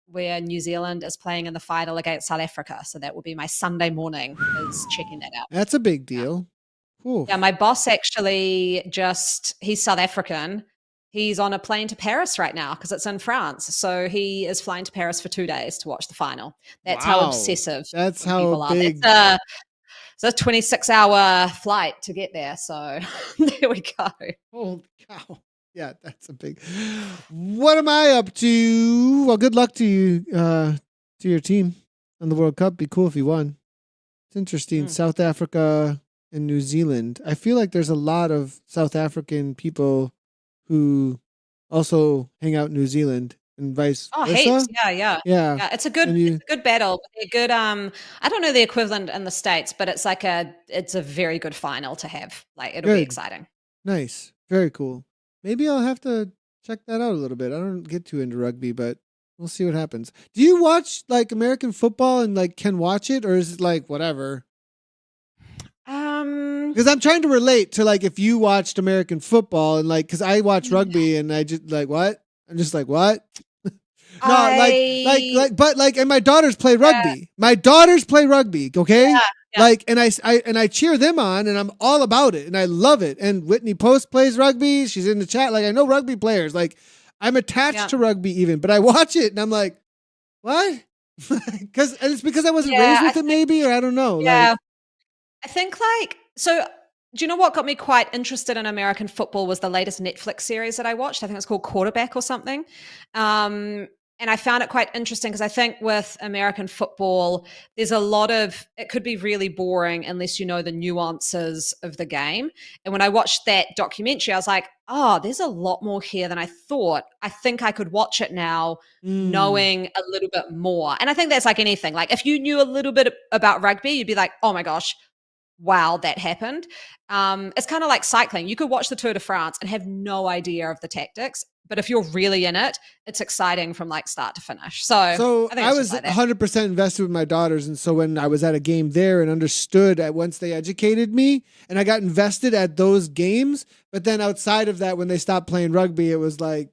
where New Zealand is playing in the final against South Africa. So that will be my Sunday morning, is checking that out. That's a big deal. Yeah, my boss actually he's South African. He's on a plane to Paris right now because it's in France. So he is flying to Paris for 2 days to watch the final. That's how obsessive that's how people big. are. It's a 26-hour flight to get there. So there we go. Holy cow. Yeah, that's a big. What am I up to? Well, good luck to you, to your team on the World Cup. Be cool if you won. It's interesting. South Africa and New Zealand. I feel like there's a lot of South African people who also hang out in New Zealand and vice versa. Heaps. Yeah. It's a good battle. A good I don't know the equivalent in the States, but it's like it's a very good final to have. Like it'll be exciting. Nice. Very cool. Maybe I'll have to check that out a little bit. I don't get too into rugby, but we'll see what happens. Do you watch like American football and like can watch it, or is it like whatever? Because I'm trying to relate to like if you watched American football and like because I watch rugby and I just like what? I'm just like what? No, but and my daughters play rugby. My daughters play rugby. Okay. Yeah. Like, and I cheer them on and I'm all about it and I love it. And Whitney Post plays rugby. She's in the chat. Like, I know rugby players. Like, I'm attached to rugby even, but I watch it and I'm like, what? Because it's because I wasn't raised with it, maybe, or I don't know. Yeah. I think so. Do you know what got me quite interested in American football was the latest Netflix series that I watched. I think it's called Quarterback or something. And I found it quite interesting because I think with American football, there's a lot of, it could be really boring unless you know the nuances of the game. And when I watched that documentary, I was like, oh, there's a lot more here than I thought. I think I could watch it now knowing a little bit more. And I think that's like anything. Like if you knew a little bit about rugby, you'd be like, oh my gosh, wow, that happened. It's kind of like cycling. You could watch the Tour de France and have no idea of the tactics. But if you're really in it, it's exciting from like start to finish. So I was 100% invested with my daughters. And so when I was at a game there and understood once they educated me and I got invested at those games, but then outside of that, when they stopped playing rugby, it was like,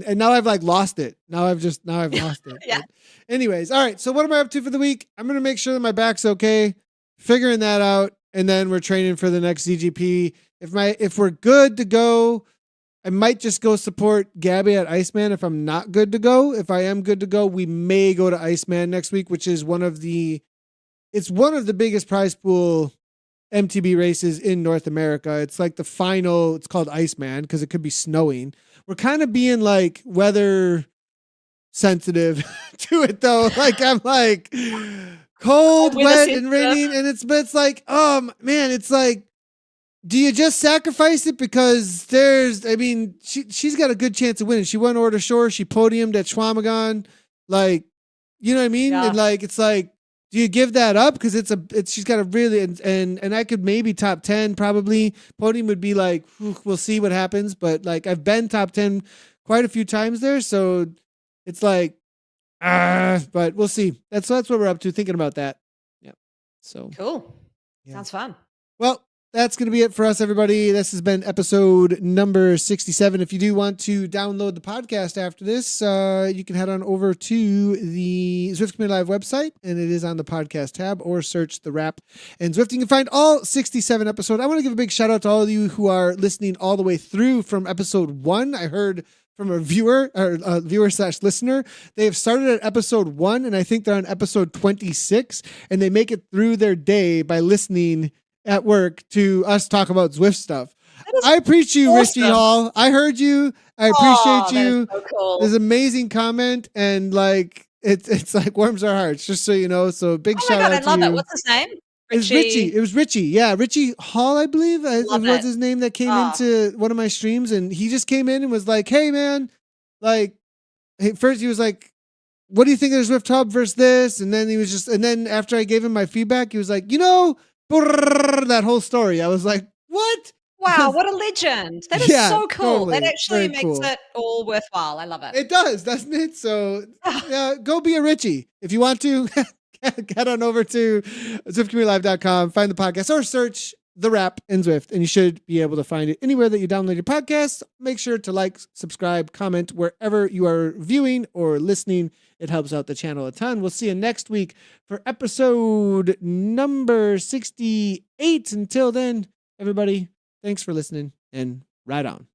and now I've like lost it. Now I've lost it. Yeah. But anyways. All right. So what am I up to for the week? I'm going to make sure that my back's okay, figuring that out. And then we're training for the next ZGP. If we're good to go, I might just go support Gabby at Iceman if I'm not good to go. If I am good to go, we may go to Iceman next week, which is one of the biggest prize pool MTB races in North America. It's like the final, it's called Iceman because it could be snowing. We're kind of being like weather sensitive to it though. Like I'm like cold, wet, and raining. And it's like, man, it's like, do you just sacrifice it? Because she's got a good chance of winning. She won Order Shore. She podiumed at Schwamagon. Like, you know what I mean? Yeah. And like, it's like, do you give that up? Because she's got a really, and I could maybe top 10 probably. Podium would be like, we'll see what happens. But like, I've been top 10 quite a few times there. So it's like, but we'll see. That's what we're up to, thinking about that. Yeah. So cool. Yeah. Sounds fun. Well, that's going to be it for us, everybody. This has been episode number 67. If you do want to download the podcast after this, you can head on over to the Zwift Community Live website, and it is on the podcast tab, or search the Wrap and Zwift. You can find all 67 episodes. I want to give a big shout out to all of you who are listening all the way through from episode 1. I heard from a viewer/listener. They have started at episode 1, and I think they're on episode 26, and they make it through their day by listening at work to us talk about Zwift stuff. I appreciate you, awesome. Richie Hall. I heard you. I appreciate you. So cool. This amazing comment, and like it's like warms our hearts, just so you know. So big shout out to you. I love it. What's his name? Richie. It was Richie. Yeah, Richie Hall, I believe, was his name, that came into one of my streams, and he just came in and was like, "Hey, man, like, first he was like, what do you think of the Zwift Hub versus this?" And then and then after I gave him my feedback, he was like, that whole story. I was like, what? Wow, what a legend. That is so cool. Totally. That actually makes it all worthwhile. I love it. It does, doesn't it? So go be a Richie. If you want to, head on over to ZwiftCommunityLive.com, find the podcast, or search The Wrap and Zwift, and you should be able to find it anywhere that you download your podcast. Make sure to like, subscribe, comment wherever you are viewing or listening. It helps out the channel a ton. We'll see you next week for episode number 68. Until then, everybody, thanks for listening, and ride on.